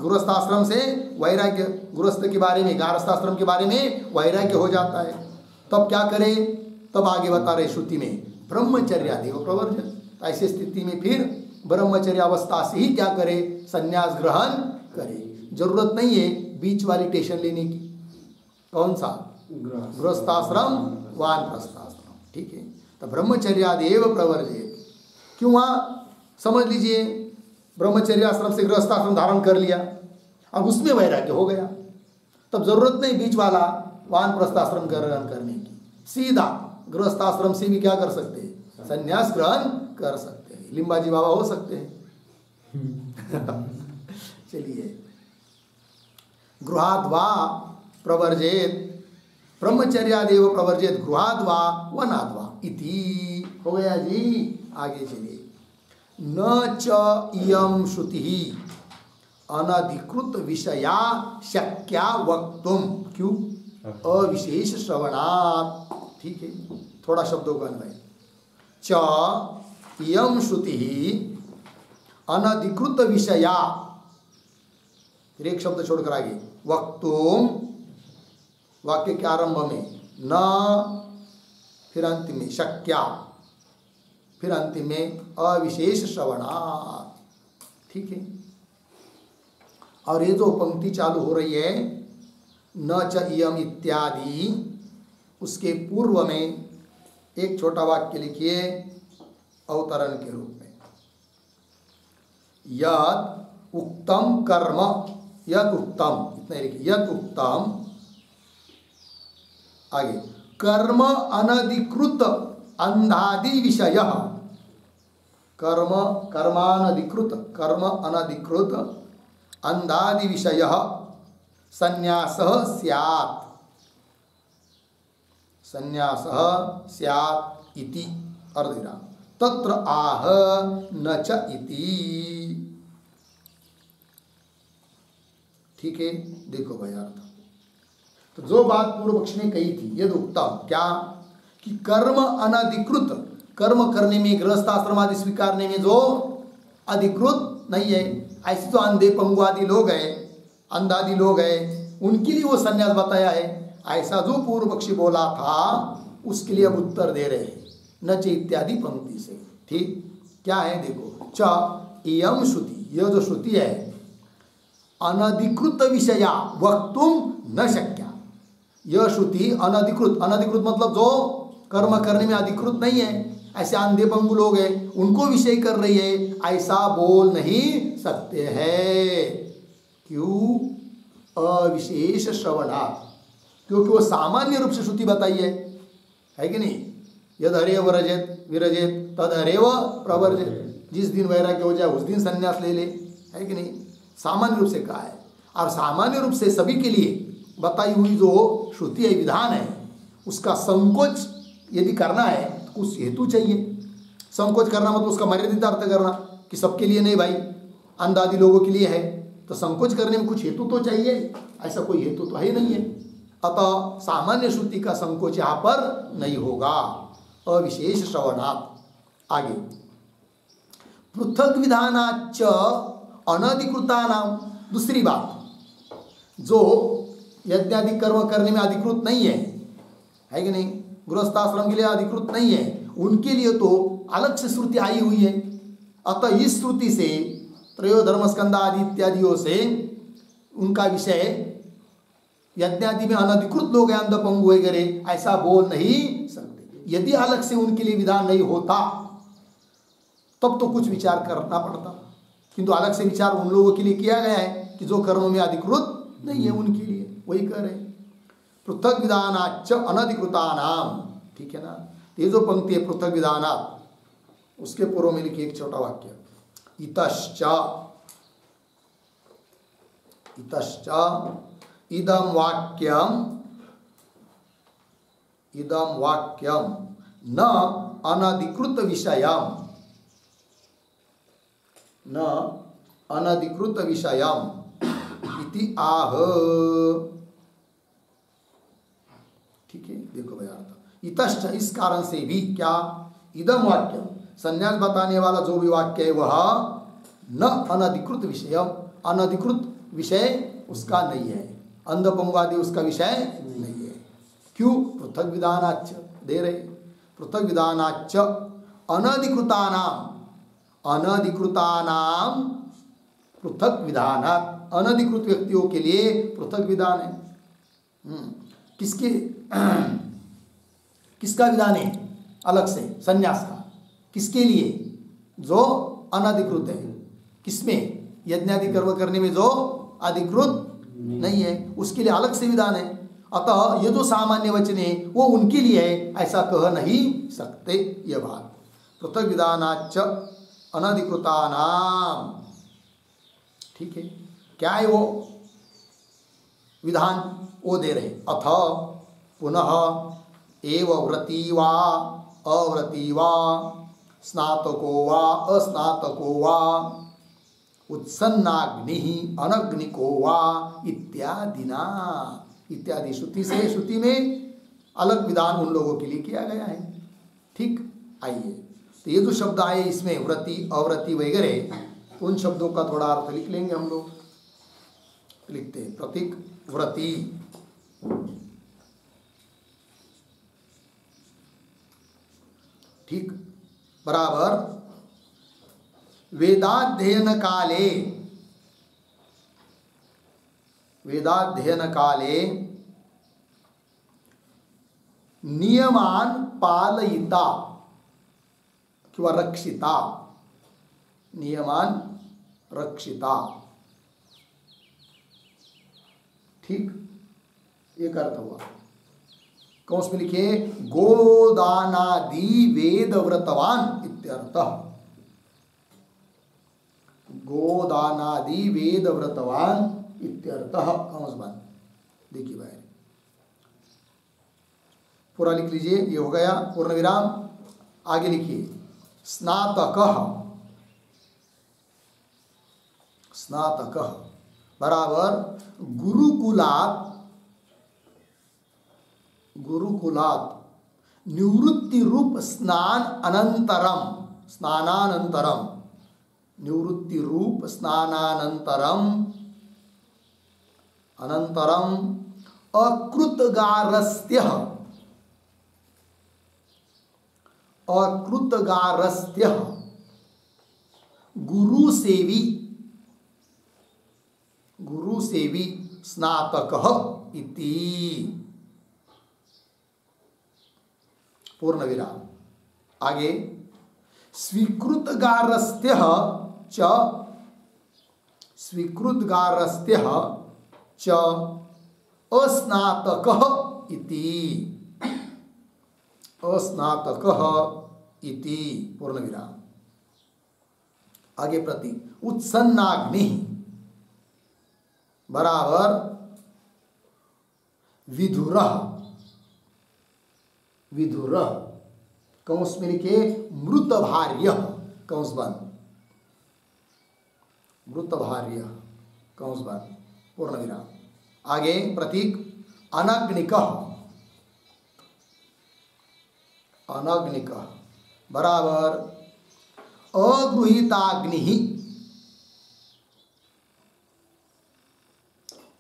गृहस्थाश्रम से वैराग्य, गृहस्थ के बारे में, गारस्थाश्रम के बारे में वैराग्य हो जाता है, तब क्या करे, तब आगे बता रहे श्रुति में ब्रह्मचर्यादेव प्रवर्जन, ऐसी स्थिति में फिर ब्रह्मचर्य अवस्था से ही क्या करे, संन्यास ग्रहण करे, जरूरत नहीं है बीच वाली टेंशन लेने की, कौन सा, गृहस्थाश्रम वानप्रस्थाश्रम, ठीक है। तो ब्रह्मचर्यादेव प्रवर्जेत, क्यों, वहाँ समझ लीजिए ब्रह्मचर्य आश्रम से गृहस्थाश्रम धारण कर लिया और उसमें वैराग्य हो गया, तब जरूरत नहीं बीच वाला वानप्रस्थाश्रम ग्रहण करने की, सीधा गृहस्थाश्रम से भी क्या कर सकते हैं, संन्यास ग्रहण कर सकते हैं, लिंबाजी बाबा हो सकते हैं। चलिए, गृहाद्वा प्रवर्जेत, ब्रह्मचर्यादेव प्रवर्जेत गृहाद्वा वनाद्वा इति, हो गया जी। आगे चलिए, न च इयं श्रुति अनधिकृत विषया शक्या वक्तुम, क्यों, अविशेष श्रवणात्, ठीक है, थोड़ा शब्दों का अन्वय, च इयं श्रुति अनधिकृत विषया, फिर एक शब्द छोड़कर आगे, वक्तुम, वाक्य के आरंभ में न, फिर अंतिम में शक्या, फिर अंतिम में अविशेष श्रवणात्, ठीक है। और ये जो पंक्ति चालू हो रही है, न च इयम इत्यादि, उसके पूर्व में एक छोटा वाक्य लिखिए अवतरण के रूप में। यद उक्तम कर्म, यद उत्तम, इतना लिखिए, यद उत्तम, आगे कर्म अनधिकृत अंधादि विषय, कर्म कर्मानधिकृत, कर्म अनधिकृत अंधादि विषय संन्यासः स्यात्, संन्यासः स्यात् इति अर्धविराम, तत्र आह न च इति। ठीक है, देखो भाई अर्थ। तो जो बात पूर्व पक्ष ने कही थी, यद उत्तम, क्या कि कर्म अनधिकृत, कर्म करने में, गृहस्थ आश्रम आदि स्वीकारने में जो अधिकृत नहीं है, ऐसे तो अंधे पंगु आदि लोग हैं, अंधादि लोग हैं, उनके लिए वो संन्यास बताया है। ऐसा जो पूर्व पक्षी बोला था उसके लिए अब उत्तर दे रहे हैं न च इत्यादि पंक्ति से। ठीक, क्या है देखो, च इयम श्रुति, यह जो श्रुति है, अनधिकृत विषया वक्तुम न शक्या, यह श्रुति अनधिकृत, अनधिकृत मतलब जो कर्म करने में अधिकृत नहीं है, ऐसे अंधे पंगु लोग हैं, उनको विषय कर रही है, ऐसा बोल नहीं सकते हैं। क्यों? अविशेष श्रवणात्, क्योंकि वो सामान्य रूप से श्रुति बताई है कि नहीं? यद हरेव विरजेत विरजेत तद हरेव प्रवर्जेत, जिस दिन वैराग्य हो जाए उस दिन संन्यास ले ले, है कि नहीं? सामान्य रूप से कहा है, और सामान्य रूप से सभी के लिए बताई हुई जो श्रुति है, विधान है, उसका संकोच यदि करना है तो कुछ हेतु चाहिए। संकोच करना मतलब उसका मर्यादित अर्थ करना कि सबके लिए नहीं भाई, अंधादि लोगों के लिए है, तो संकोच करने में कुछ हेतु तो चाहिए, ऐसा कोई हेतु तो है नहीं है। अतः सामान्य श्रुति का संकोच यहाँ पर नहीं होगा, अविशेष श्रवणात्। आगे पृथक विधानाच्च अनधिकृतानाम, दूसरी बात, जो यज्ञादि कर्म करने में अधिकृत नहीं है कि नहीं, गृहस्थाश्रम के लिए अधिकृत नहीं है, उनके लिए तो अलग से श्रुति आई हुई है। अतः इस श्रुति से, त्रयो धर्मस्कंध आदि इत्यादियों से उनका विषय यज्ञादि में अनधिकृत लोग हैं, अंधपंगु वगैरह, ऐसा बोल नहीं सकते। यदि अलग से उनके लिए विधान नहीं होता तब तो कुछ विचार करना पड़ता, किंतु अलग से विचार उन लोगों के लिए किया गया है कि जो कर्मों में अधिकृत नहीं है, उनके लिए वही कर रहे हैं। पृथक विधानाच्च अनधिकृतानाम, ठीक है ना? ये जो पंक्ति है पृथक विधानात्, उसके पूर्व में लिखिए एक छोटा वाक्य, इतश्च, इतश्च इदं वाक्यम, इदं वाक्यम न अनधिकृत विषयम, न अनधिकृत विषयम इति आह। ठीक है, देखो भाई अर्थ, इतश्च, इस कारण से भी, क्या, इदम वाक्य, संन्यास बताने वाला जो भी वाक्य है वह न अनधिकृत विषय, अनधिकृत विषय उसका नहीं है, अंधपंगु आदि उसका विषय नहीं है। क्यों? पृथक विधानाच्च दे रहे, पृथक विधानाच्च अनधिकृतानाम, अनधिकृतानाम पृथक विधानात्, अनधिकृत व्यक्तियों के लिए पृथक विधान है। किसके किसका विधान है? अलग से संन्यास का, किसके लिए? जो अनधिकृत है, किसमें? यज्ञादि कर्म करने में जो अधिकृत नहीं है, उसके लिए अलग से विधान है। अतः ये जो सामान्य वचन है वो उनके लिए है, ऐसा कह नहीं सकते। यह बात पृथक विधानाच्च अनधिकृतानाम, ठीक है, क्या है वो विधान? वो दे रहे, अथ पुनः एव व्रती वा अव्रती वा स्नातको वा अस्नातको वा उत्सन्नाग्नि अनग्निको वा इत्यादिना, इत्यादि श्रुति से, श्रुति में अलग विधान उन लोगों के लिए किया गया है। ठीक, आइए, तो ये जो शब्द आए इसमें व्रती अव्रती वगैरह, उन शब्दों का थोड़ा अर्थ लिख लेंगे हम लोग। लिखते हैं, प्रतीक व्रती, ठीक, बराबर वेदाध्ययन काले, वेदाध्ययन काले नियमान पालयिता किंवा रक्षिता, नियमान रक्षिता, ठीक, एक अर्थ हुआ। कौंस में लिखे गोदानादि वेद व्रतवान इत्यर्थः, गोदानादि वेद व्रतवान इत्यर्थः कंस बंद। देखिए भाई पूरा लिख लीजिए, ये हो गया पूर्ण विराम। आगे लिखिए स्नातकः, स्नातकः बराबर गुरुकुलात्, गुरुकुलात् निवृत्ति रूप स्नान अनंतरम, स्नानानंतरम, निवृत्ति रूप स्नानानंतरम, अनंतरम अकृतगारस्त्यः, अकृतगारस्त्यः गुरुसेवी, गुरुसेवी स्नातकः इति पूर्ण विराम। आगे स्वीकृतगारस्त्यः च, स्वीकृतगारस्त्यः च अस्नातकः इति, अस्नातकः इति पूर्ण विराम। आगे प्रति उत्सन्नाग्नि बराबर विधुरः, विधुरः कंस में लिखे मृत भार्य, कंस बंद, मृत भार्य कंस बंद पूर्ण विराम। आगे प्रतीक अनग्निकः, अनग्निकः बराबर अगृहीताग्नि,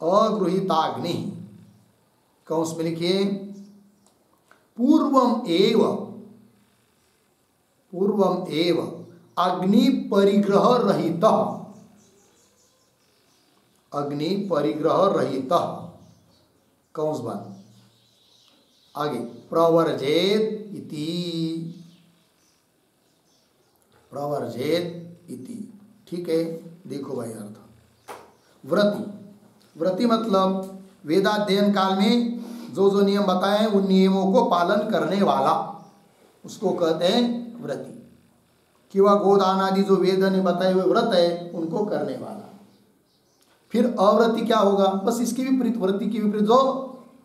अगृहीताग्नि कंस में लिखिए पूर्वम एव, पूर्वम एव अग्नि परिग्रह रहित, अग्नि परिग्रह रहित कंस बंद। आगे प्रवर्जेत इति, प्रवर्जेत इति, ठीक है। देखो भाई अर्थ व्रति, व्रति मतलब वेदाध्ययन काल में जो जो नियम बताए उन नियमों को पालन करने वाला, उसको कहते हैं व्रति। किंवा गोदान आदि जो वेद ने बताए हुए व्रत है उनको करने वाला। फिर अव्रति क्या होगा, बस इसकी विपरीत, व्रति की विपरीत जो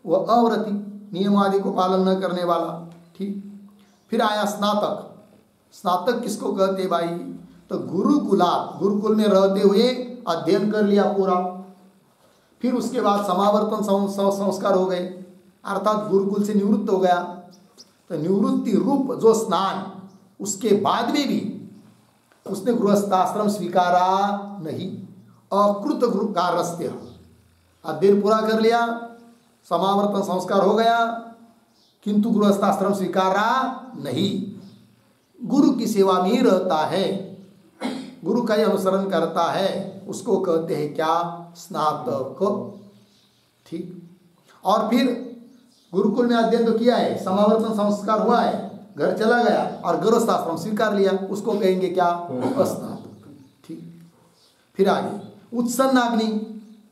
वह अव्रति, नियम आदि को पालन न करने वाला, ठीक। फिर आया स्नातक, स्नातक किसको कहते भाई, तो गुरुकुलात, गुरुकुल में रहते हुए अध्ययन कर लिया पूरा, फिर उसके बाद समावर्तन संस्कार हो गए, अर्थात गुरुकुल से निवृत्त हो गया, तो निवृत्ति रूप जो स्नान, उसके बाद में भी उसने गृहस्थाश्रम स्वीकारा नहीं, अकृत गारस्थ्य, अध्ययन पूरा कर लिया, समावर्तन संस्कार हो गया, किंतु गृहस्थाश्रम स्वीकारा नहीं, गुरु की सेवा में ही रहता है, गुरु का ही अनुसरण करता है, उसको कहते हैं क्या, स्नातक, ठीक। और फिर गुरुकुल में अध्ययन तो किया है, समावर्तन संस्कार हुआ है, घर चला गया और गृहस्थाश्रम स्वीकार लिया, उसको कहेंगे क्या, अस्नातक, ठीक। फिर आगे उत्सन्नाग्नि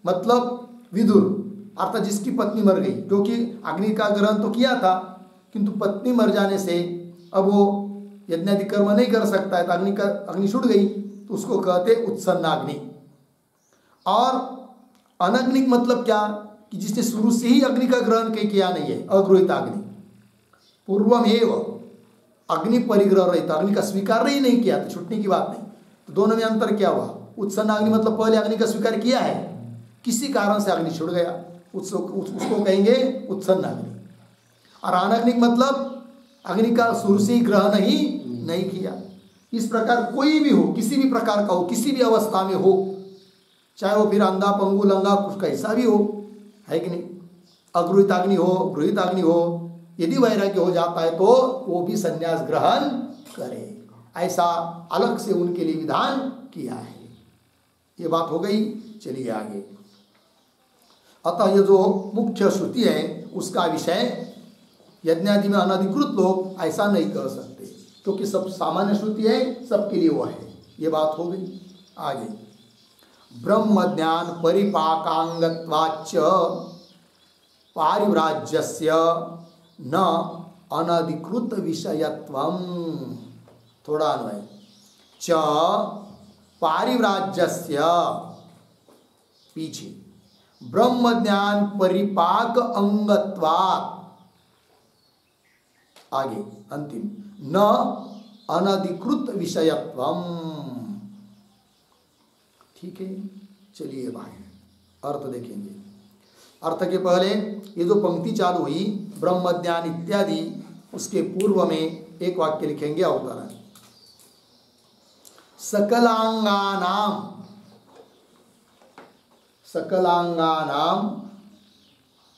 मतलब विदुर, अर्थात जिसकी पत्नी मर गई, क्योंकि अग्नि का ग्रहण तो किया था किंतु पत्नी मर जाने से अब वो यज्ञादि कर्म नहीं कर सकता है, तो अग्नि छूट गई, तो उसको कहते उत्सन्नाग्नि। और अनग्निक मतलब क्या, कि जिसने शुरू से ही अग्नि का ग्रहण किया नहीं है, अगृहीत अग्नि। पूर्वम एव अग्नि परिग्रह रहित, अग्नि का स्वीकार ही नहीं किया, तो छूटने की बात नहीं। तो दोनों में अंतर क्या हुआ, उत्सन्नाग्नि मतलब पहले अग्नि का स्वीकार किया है, किसी कारण से अग्नि छूट गया, उसको कहेंगे उत्सन्नाग्नि। और अनग्निक मतलब अग्नि का शुरू से ही ग्रहण ही नहीं किया। इस प्रकार कोई भी हो, किसी भी प्रकार का हो, किसी भी अवस्था में हो, चाहे वो फिर अंधा पंगु लंगा कुछ कैसा भी हो, है कि नहीं, अगृहीताग्नि हो, गृहीताग्नि हो, यदि वैराग्य हो जाता है तो वो भी संन्यास ग्रहण करे, ऐसा अलग से उनके लिए विधान किया है। ये बात हो गई, चलिए आगे। अतः ये जो मुख्य श्रुति है उसका विषय यज्ञादि में अनधिकृत लोग ऐसा नहीं कर सकते, क्योंकि सब सामान्य श्रुति है, सबके लिए वो है। ये बात हो गई। आगे ब्रह्म ज्ञान परिपाकांगत्वाच्च पारिव्राज्यस्य न अनधिकृत विषयत्वम। थोड़ा अन्वय। च पारिव्राज्यस्य पीछे ब्रह्म ज्ञान परिपाक अंगत्वात्, आगे अंतिम न अनधिकृत विषयत्वम। ठीक है, चलिए भाई अर्थ देखेंगे। अर्थ के पहले ये जो पंक्ति चालू हुई ब्रह्म ज्ञान इत्यादि, उसके पूर्व में एक वाक्य लिखेंगे अवतरण। सकलांगानाम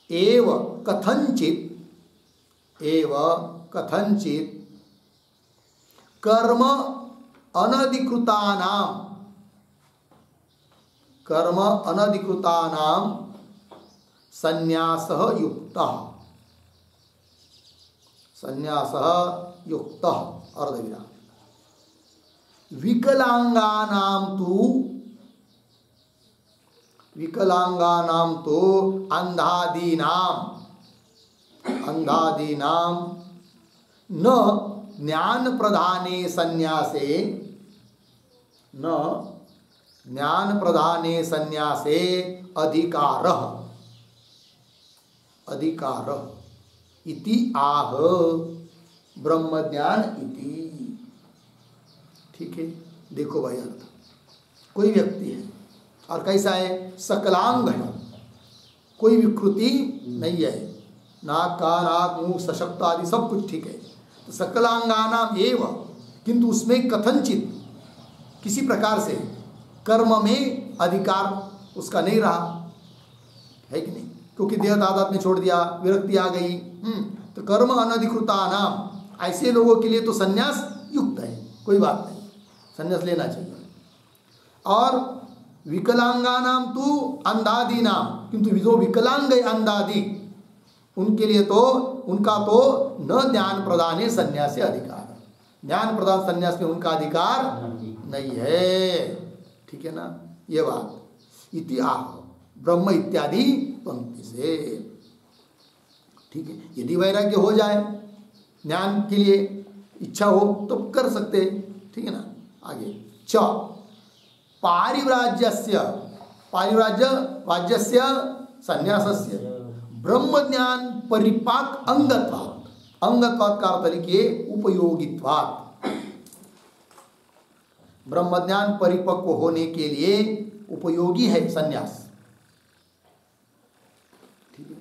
एव कथंचित कर्म अनधिकृतानाम संन्यासः युक्तः अर्धविराम। विकलांगानाम तो अंधादीनाम न ज्ञान प्रधाने संन्यासे अधिकार इति आह ब्रह्म ज्ञान इति। ठीक है, देखो भाई अर्थ। कोई व्यक्ति है और कैसा है, सकलांग है, कोई विकृति नहीं है, नाक कान आँख मुंह सशक्त आदि सब कुछ ठीक है। तो सकलांगानाम एव, किंतु उसमें कथनचित किसी प्रकार से कर्म में अधिकार उसका नहीं रहा है कि नहीं, क्योंकि देह तादाद में छोड़ दिया, विरक्ति आ गई। तो कर्म अनधिकृतानाम, ऐसे लोगों के लिए तो संन्यास युक्त है, कोई बात नहीं, संन्यास लेना चाहिए। और विकलांगानाम तो अंधादि नाम, किंतु जो विकलांग है अंधादि, उनके लिए तो उनका तो न ज्ञान प्रदान है संन्यास से अधिकार, ज्ञान प्रदान संन्यास में उनका अधिकार नहीं है। ठीक है ना, ये बात इति आह ब्रह्म इत्यादि पंक्ति से। ठीक है, यदि वैराग्य हो जाए, ज्ञान के लिए इच्छा हो तो कर सकते। ठीक है ना, आगे च पारिव्राज्यस्य संन्यासस्य ब्रह्म ज्ञान परिपाक अंगत्वात् का अर्थ लिखिए उपयोगित्वात्। ब्रह्म ज्ञान परिपक्व होने के लिए उपयोगी है संन्यास। ठीक है,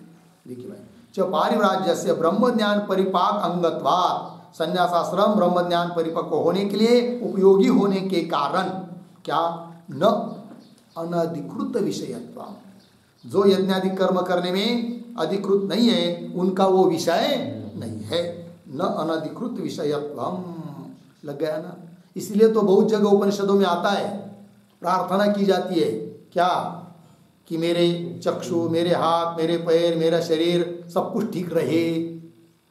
देखिए भाई, च पारिव्राज्यस्य ब्रह्म ज्ञान परिपाक अंगत्वात्, संन्यासाश्रम ब्रह्म ज्ञान परिपक्व होने के लिए उपयोगी होने के कारण क्या, न अनधिकृत विषयत्व, जो यज्ञादि कर्म करने में अधिकृत नहीं है उनका वो विषय नहीं है। न अनधिकृत विषयत्वम, लग गया ना। इसलिए तो बहुत जगह उपनिषदों में आता है, प्रार्थना की जाती है क्या, कि मेरे चक्षु, मेरे हाथ, मेरे पैर, मेरा शरीर सब कुछ ठीक रहे।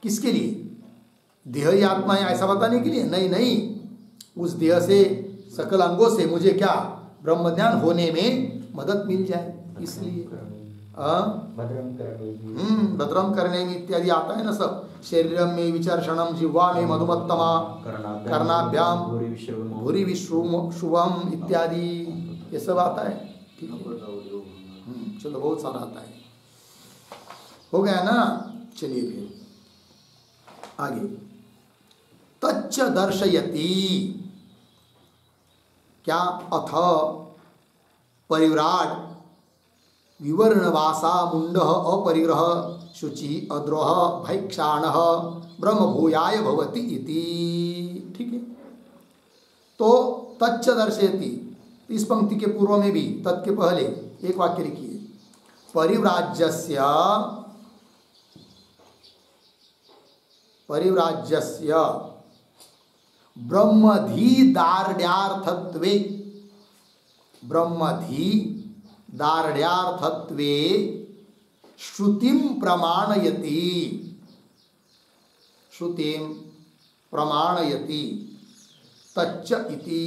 किसके लिए, देह या आत्मा है ऐसा बताने के लिए नहीं, उस देह से सकल अंगों से मुझे क्या ब्रह्म ज्ञान होने में मदद मिल जाए, इसलिए भद्रम करने में इत्यादि आता है ना सब। शरीरम में विचर्षणम, जिह्वा में मधुमत्तमा, कर्णाभ्याम भूरि विश्रुवम इत्यादि, ये सब आता है। ठीक है, चलो बहुत सारा आता है, हो गया ना। चलिए फिर आगे, तच्च दर्शयति, क्या, अथ परिव्राट विवर्णवासा मुंड अपरिग्रह शुचि अद्रोह भैक्षाण ब्रह्मभूयाय भवति इति। ठीक है, तो तच्च दर्शयति, इस पंक्ति के पूर्व में भी तत् के पहले एक वाक्य लिखिए, परिव्राज्यस्य ब्रह्मधी दार्ढ्यार्थत्वे श्रुतिम प्रमाणयति। श्रुतिं प्रमाणयति तच्च इति।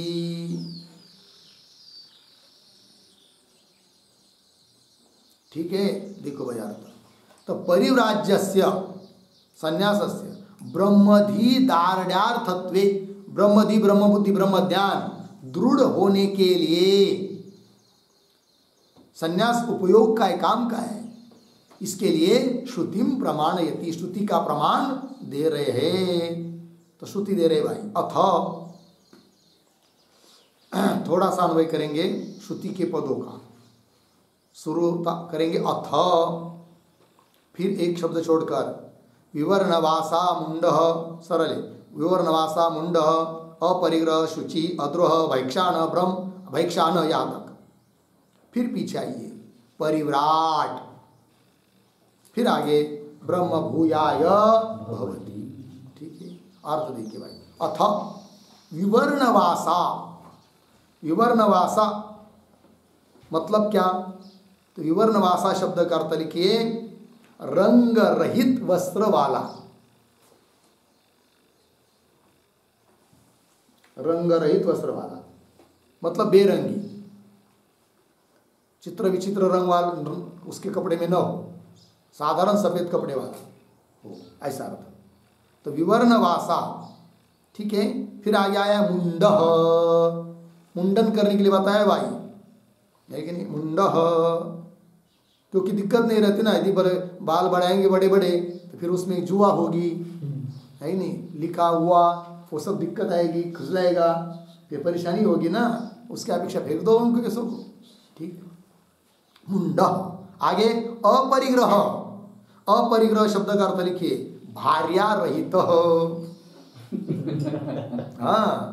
ठीक है, देखो भाई अर्थ। तो परिव्राज्यस्य संन्यासस्य ब्रह्मधि दार्ढ्यार्थत्वे, ब्रह्मधि ब्रह्म बुद्धि ब्रह्म ज्ञान दृढ़ होने के लिए संन्यास उपयोग का है, काम का है। इसके लिए श्रुतिम प्रमाणयति, श्रुति का प्रमाण दे रहे हैं। तो श्रुति दे रहे भाई। अथ, थोड़ा सा अन्वय करेंगे श्रुति के पदों का, शुरू करेंगे अथ, फिर एक शब्द छोड़कर विवर्णवासा मुंड, सरल विवर्णवासा मुंड अपरिग्रह शुचि अद्रोह भैक्षान ब्रह्म भैक्षान यहाँ तक। फिर पीछे आइए परिव्राट, फिर आगे ब्रह्म भूयाय भवति। ठीक है, अर्थ देखिए भाई। अथ विवर्णवासा, विवर्णवासा मतलब क्या? तो विवर्णवासा शब्द का अर्थ लिखिए रंग रहित वस्त्र वाला, रंग रहित वस्त्र वाला मतलब बेरंगी, चित्र विचित्र रंग वाला उसके कपड़े में न हो, साधारण सफेद कपड़े वाला हो, ऐसा अर्थ। तो विवर्णवासा। ठीक है, फिर आगे आया मुंड, मुंडन करने के लिए बताया भाई, है कि नहीं? मुंड, क्योंकि दिक्कत नहीं रहती ना, यदि बाल बढ़ाएंगे बड़े बड़े तो फिर उसमें जुआ होगी, है ही नहीं, लिखा हुआ वो सब दिक्कत आएगी, खुजलाएगा, फिर परेशानी होगी ना, उसके अपेक्षा फेंक दो उनको कैसों को। ठीक, मुंड। आगे अपरिग्रह, अपरिग्रह शब्द का अर्थ लिखिए भार्या रहित। हाँ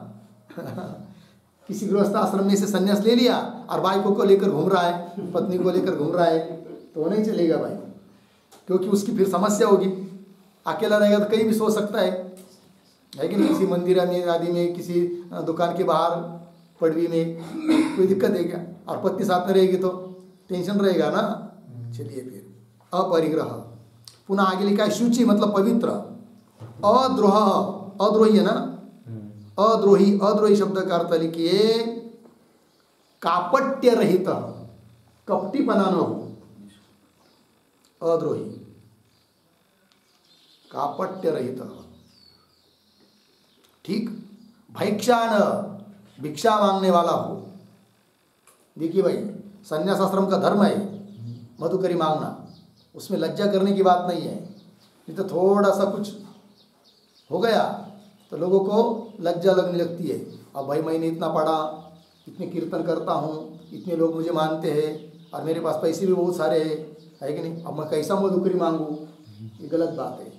किसी गृहस्थ आश्रम में से संन्यास ले लिया और बाइकों को लेकर घूम रहा है, पत्नी को लेकर घूम रहा है, तो नहीं चलेगा भाई, क्योंकि उसकी फिर समस्या होगी। अकेला रहेगा तो कहीं भी सो सकता है कि नहीं, किसी मंदिर में आदि में, किसी दुकान के बाहर पड़वी में, कोई दिक्कत है क्या? और पत्नी साथ में रहेगी तो टेंशन रहेगा ना। चलिए फिर अपरिग्रह। पुनः आगे लिखा है शुचि मतलब पवित्र। अद्रोह, अद्रोही है ना, अद्रोही, अद्रोही शब्द का अर्थ लिखिए कापट्य रहित, कपटीपना न हो, अद्रोही कापट्य रहित। ठीक, भैक्षाण, भिक्षा मांगने वाला हो। देखिए भाई, संन्यास आश्रम का धर्म है मधुकरी मांगना, उसमें लज्जा करने की बात नहीं है। नहीं तो थोड़ा सा कुछ हो गया तो लोगों को लज्जा लगने लगती है। अब भाई मैंने इतना पढ़ा, इतने कीर्तन करता हूँ, इतने लोग मुझे मानते हैं और मेरे पास पैसे भी बहुत सारे हैं, है कि नहीं, अब मैं कैसा मधुकरी मांगूँ? ये गलत बात है।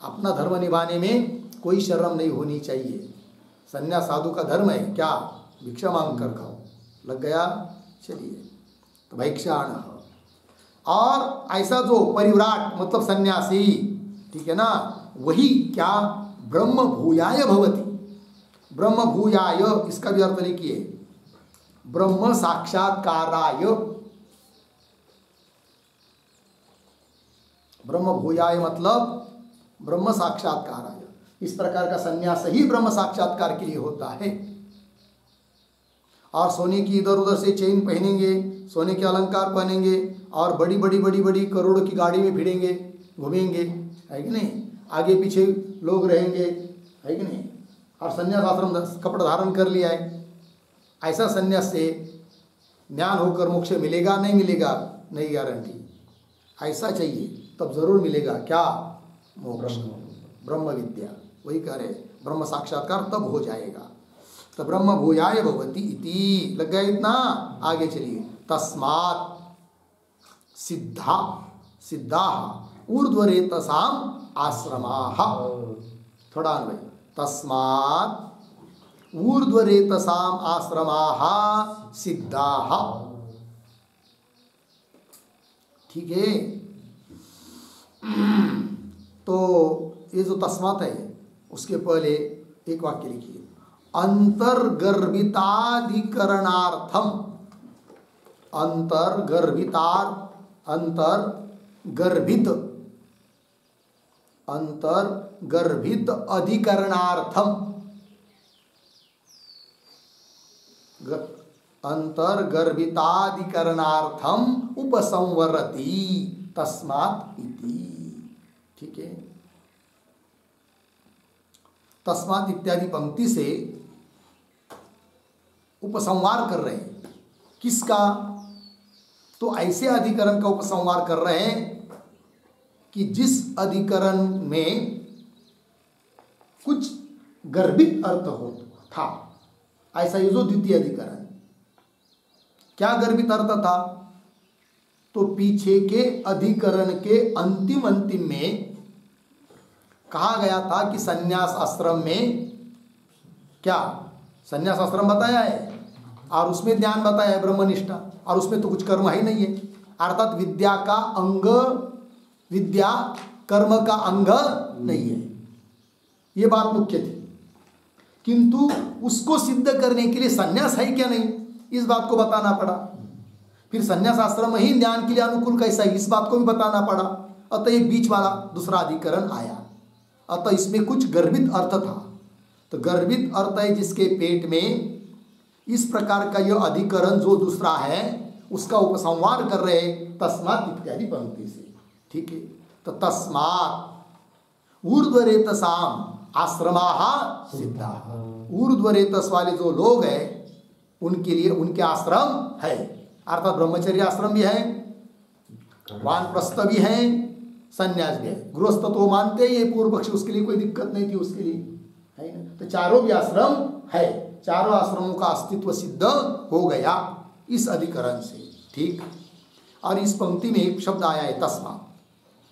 अपना धर्म निभाने में कोई शर्म नहीं होनी चाहिए। संन्यास साधु का धर्म है क्या? भिक्षा मांग कर खाओ। लग गया? चलिए, तो भैक्षाण। और ऐसा जो परिव्राट मतलब सन्यासी, ठीक है ना, वही क्या ब्रह्म भूयाय भवति। ब्रह्म भूयाय इसका भी अर्थ लिखिए ब्रह्म साक्षात्काराय। ब्रह्म भूयाय मतलब ब्रह्म साक्षात्काराय। इस प्रकार का संन्यास ही ब्रह्म साक्षात्कार के लिए होता है। और सोने की इधर उधर से चेन पहनेंगे, सोने के अलंकार पहनेंगे और बड़ी बड़ी बड़ी बड़ी करोड़ों की गाड़ी में भिड़ेंगे, घूमेंगे, है कि नहीं, आगे पीछे लोग रहेंगे, है कि नहीं, और संन्यास आश्रम कपड़ा धारण कर लिया है, ऐसा संन्यास से ज्ञान होकर मोक्ष मिलेगा? नहीं मिलेगा, नहीं गारंटी। ऐसा चाहिए तब जरूर मिलेगा क्या? मोक्ष, ब्रह्म विद्या। वही कह रहे, ब्रह्म साक्षात्कार तब हो जाएगा। तो ब्रह्म भूयाय भवति इति। लग गया इतना? आगे चलिए। तस्मात् सिद्धा, सिद्धा ऊर्ध्वरेतसाम आश्रमाः। थोड़ा अन्वय। तस्मात् ऊर्ध्वरेतसाम आश्रमाः सिद्धाः। ठीक है, तो ये जो तस्मात् है उसके पहले एक वाक्य लिखिए अंतर्गर्भिताधिकरणार्थम। अंतर्गर्भित अंतर्गर्भित अधिकरणार्थम, अंतर्गर्भिताधिकरणार्थम उपसंवरति तस्मात् इति। ठीक है, तस्मात् इत्यादि पंक्ति से उपसंहार कर रहे हैं। किसका? तो ऐसे अधिकरण का उपसंहार कर रहे हैं कि जिस अधिकरण में कुछ गर्भित अर्थ हो था, ऐसा ये जो द्वितीय अधिकरण, क्या गर्भित अर्थ था? तो पीछे के अधिकरण के अंतिम में कहा गया था कि संन्यास आश्रम में क्या, संन्यास आश्रम बताया है और उसमें ज्ञान बताया है ब्रह्मनिष्ठा, और उसमें तो कुछ कर्म ही नहीं है, अर्थात विद्या का अंग, विद्या कर्म का अंग नहीं है। ये बात मुख्य थी, किंतु उसको सिद्ध करने के लिए संन्यास है क्या नहीं, इस बात को बताना पड़ा। फिर संन्यास आश्रम ही ज्ञान के लिए अनुकूल कैसा है, इस बात को भी बताना पड़ा। अतः ये बीच वाला दूसरा अधिकरण आया। अतः इसमें कुछ गर्भित अर्थ था, तो गर्भित अर्थ है जिसके पेट में, इस प्रकार का यह अधिकरण जो दूसरा है उसका उपसंहार कर रहे तस्मात् इत्यादि पंक्ति से। ठीक है, तो तस्मात् ऊर्ध्वरेतसाम आश्रमाः सिद्धाः, ऊर्ध्वरेतस वाले जो लोग हैं उनके लिए उनके आश्रम है, अर्थात ब्रह्मचर्य आश्रम भी है, वानप्रस्थ भी है, संन्यास भी है। गृहस्थ तो मानते ही ये पूर्व पक्ष, उसके लिए कोई दिक्कत नहीं थी उसके लिए, है ना। तो चारों भी आश्रम है, चारों आश्रमों का अस्तित्व सिद्ध हो गया इस अधिकरण से। ठीक, और इस पंक्ति में एक शब्द आया है तस्मात्।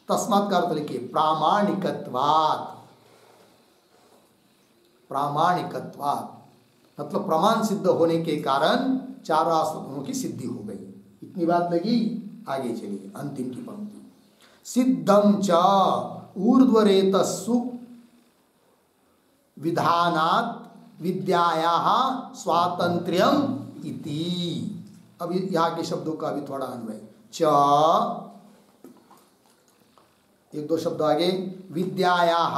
तस्मात् का अर्थ लिखिए प्रामाणिकत्वात्। प्रामाणिकत्वात् मतलब प्रमाण सिद्ध होने के कारण चारों आश्रमों की सिद्धि हो गई। इतनी बात लगी, आगे चलिए अंतिम की पंक्ति। सिद्धम च ऊर्ध्वरेतस्सु विधानात् विद्यायाः स्वातंत्र्यम इति। अब यहाँ के शब्दों का भी थोड़ा अन्वय। च एक दो शब्द आगे, विद्यायाः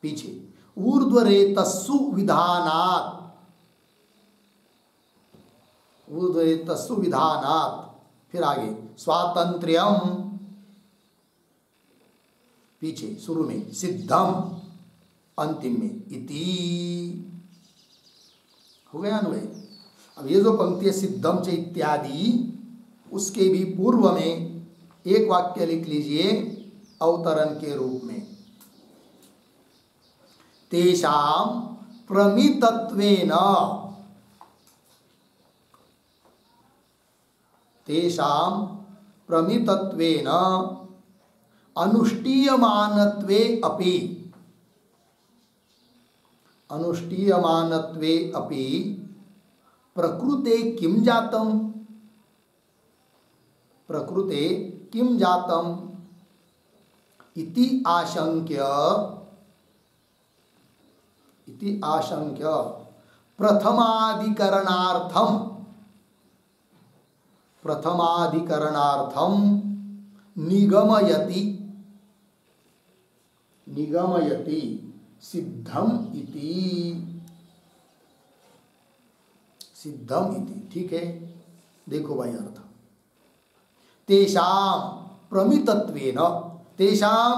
पीछे, ऊर्ध्वरेतस्सु विधानात्, ऊर्ध्वरेतस्सु विधानात्, फिर आगे स्वातंत्र्यम, पीछे शुरू में सिद्धम, अंतिम में इति। हो गया अन्वय। अब ये जो पंक्ति है सिद्धम च इत्यादि, उसके भी पूर्व में एक वाक्य लिख लीजिए अवतरण के रूप में। तेषाम प्रमितत्वेन, तेषाम प्रमितत्वेन अनुष्ठीयमानत्वे अपि, अनुष्ठीयमानत्वे अपि प्रकृते किं जातम, प्रकृते किं जातम इति आशंक्य, इति आशंक्य प्रथमाधिकरणार्थम, प्रथमाधिकरणार्थम निगमयति, निगमयति सिद्धम इति, सिद्धम इति। ठीक है, देखो भाई अर्थ। तेषाम प्रमितत्वेन, तेषाम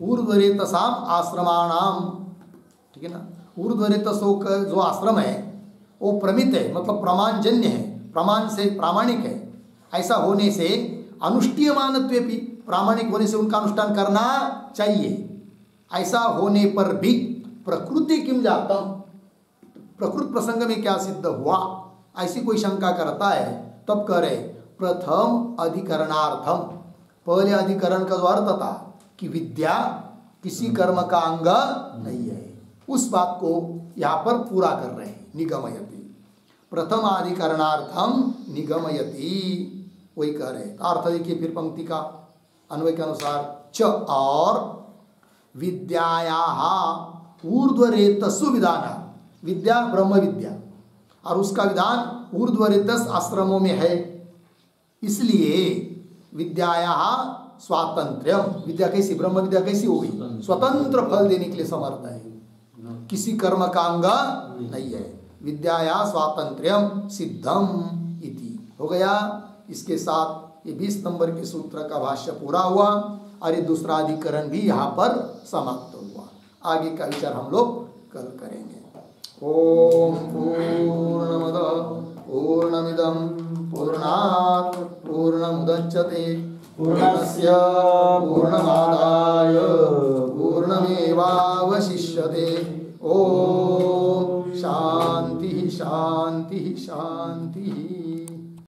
ऊर्ध्वरेतसाम आश्रमाणाम, ठीक है ना। ऊर्ध्वरेतसों का जो आश्रम है वो प्रमित है, मतलब प्रमाणजन्य है, प्रमाण से प्रामाणिक है। ऐसा होने से अनुष्ठीयमानत्वे भी, प्रामाणिक होने से उनका अनुष्ठान करना चाहिए। ऐसा होने पर भी प्रकृति किम जातम, प्रकृत प्रसंग में क्या सिद्ध हुआ, ऐसी कोई शंका करता है तब कह रहे प्रथम अधिकरणार्थम, पहले अधिकरण का जो अर्थ था कि विद्या किसी कर्म का अंग नहीं है, उस बात को यहाँ पर पूरा कर रहे हैं। निगमयति, प्रथम अधिकरणार्थम निगमयति, वही कह रहे हैं। अर्थ देखिए फिर पंक्ति का अन्वय के अनुसार। च और विद्यायाः ऊर्ध्वरेतसु विधाना, विद्या ब्रह्म विद्या और उसका विधान ऊर्ध्वरेतस आश्रमों में है, इसलिए विद्यायाः स्वातंत्र्यम, विद्या कैसी, ब्रह्म विद्या कैसी होगी, स्वतंत्र फल देने के लिए समर्थ है, किसी कर्म का अंग नहीं है। विद्याया स्वातंत्र्यम सिद्धम इति हो गया। इसके साथ ये 20 नंबर के सूत्र का भाष्य पूरा हुआ और ये दूसरा अधिकरण भी यहाँ पर समाप्त हुआ। आगे का विचार हम लोग कल करेंगे। ओम पूर्णमद पूर्णमिदं पूर्णात् पूर्णमुदच्यते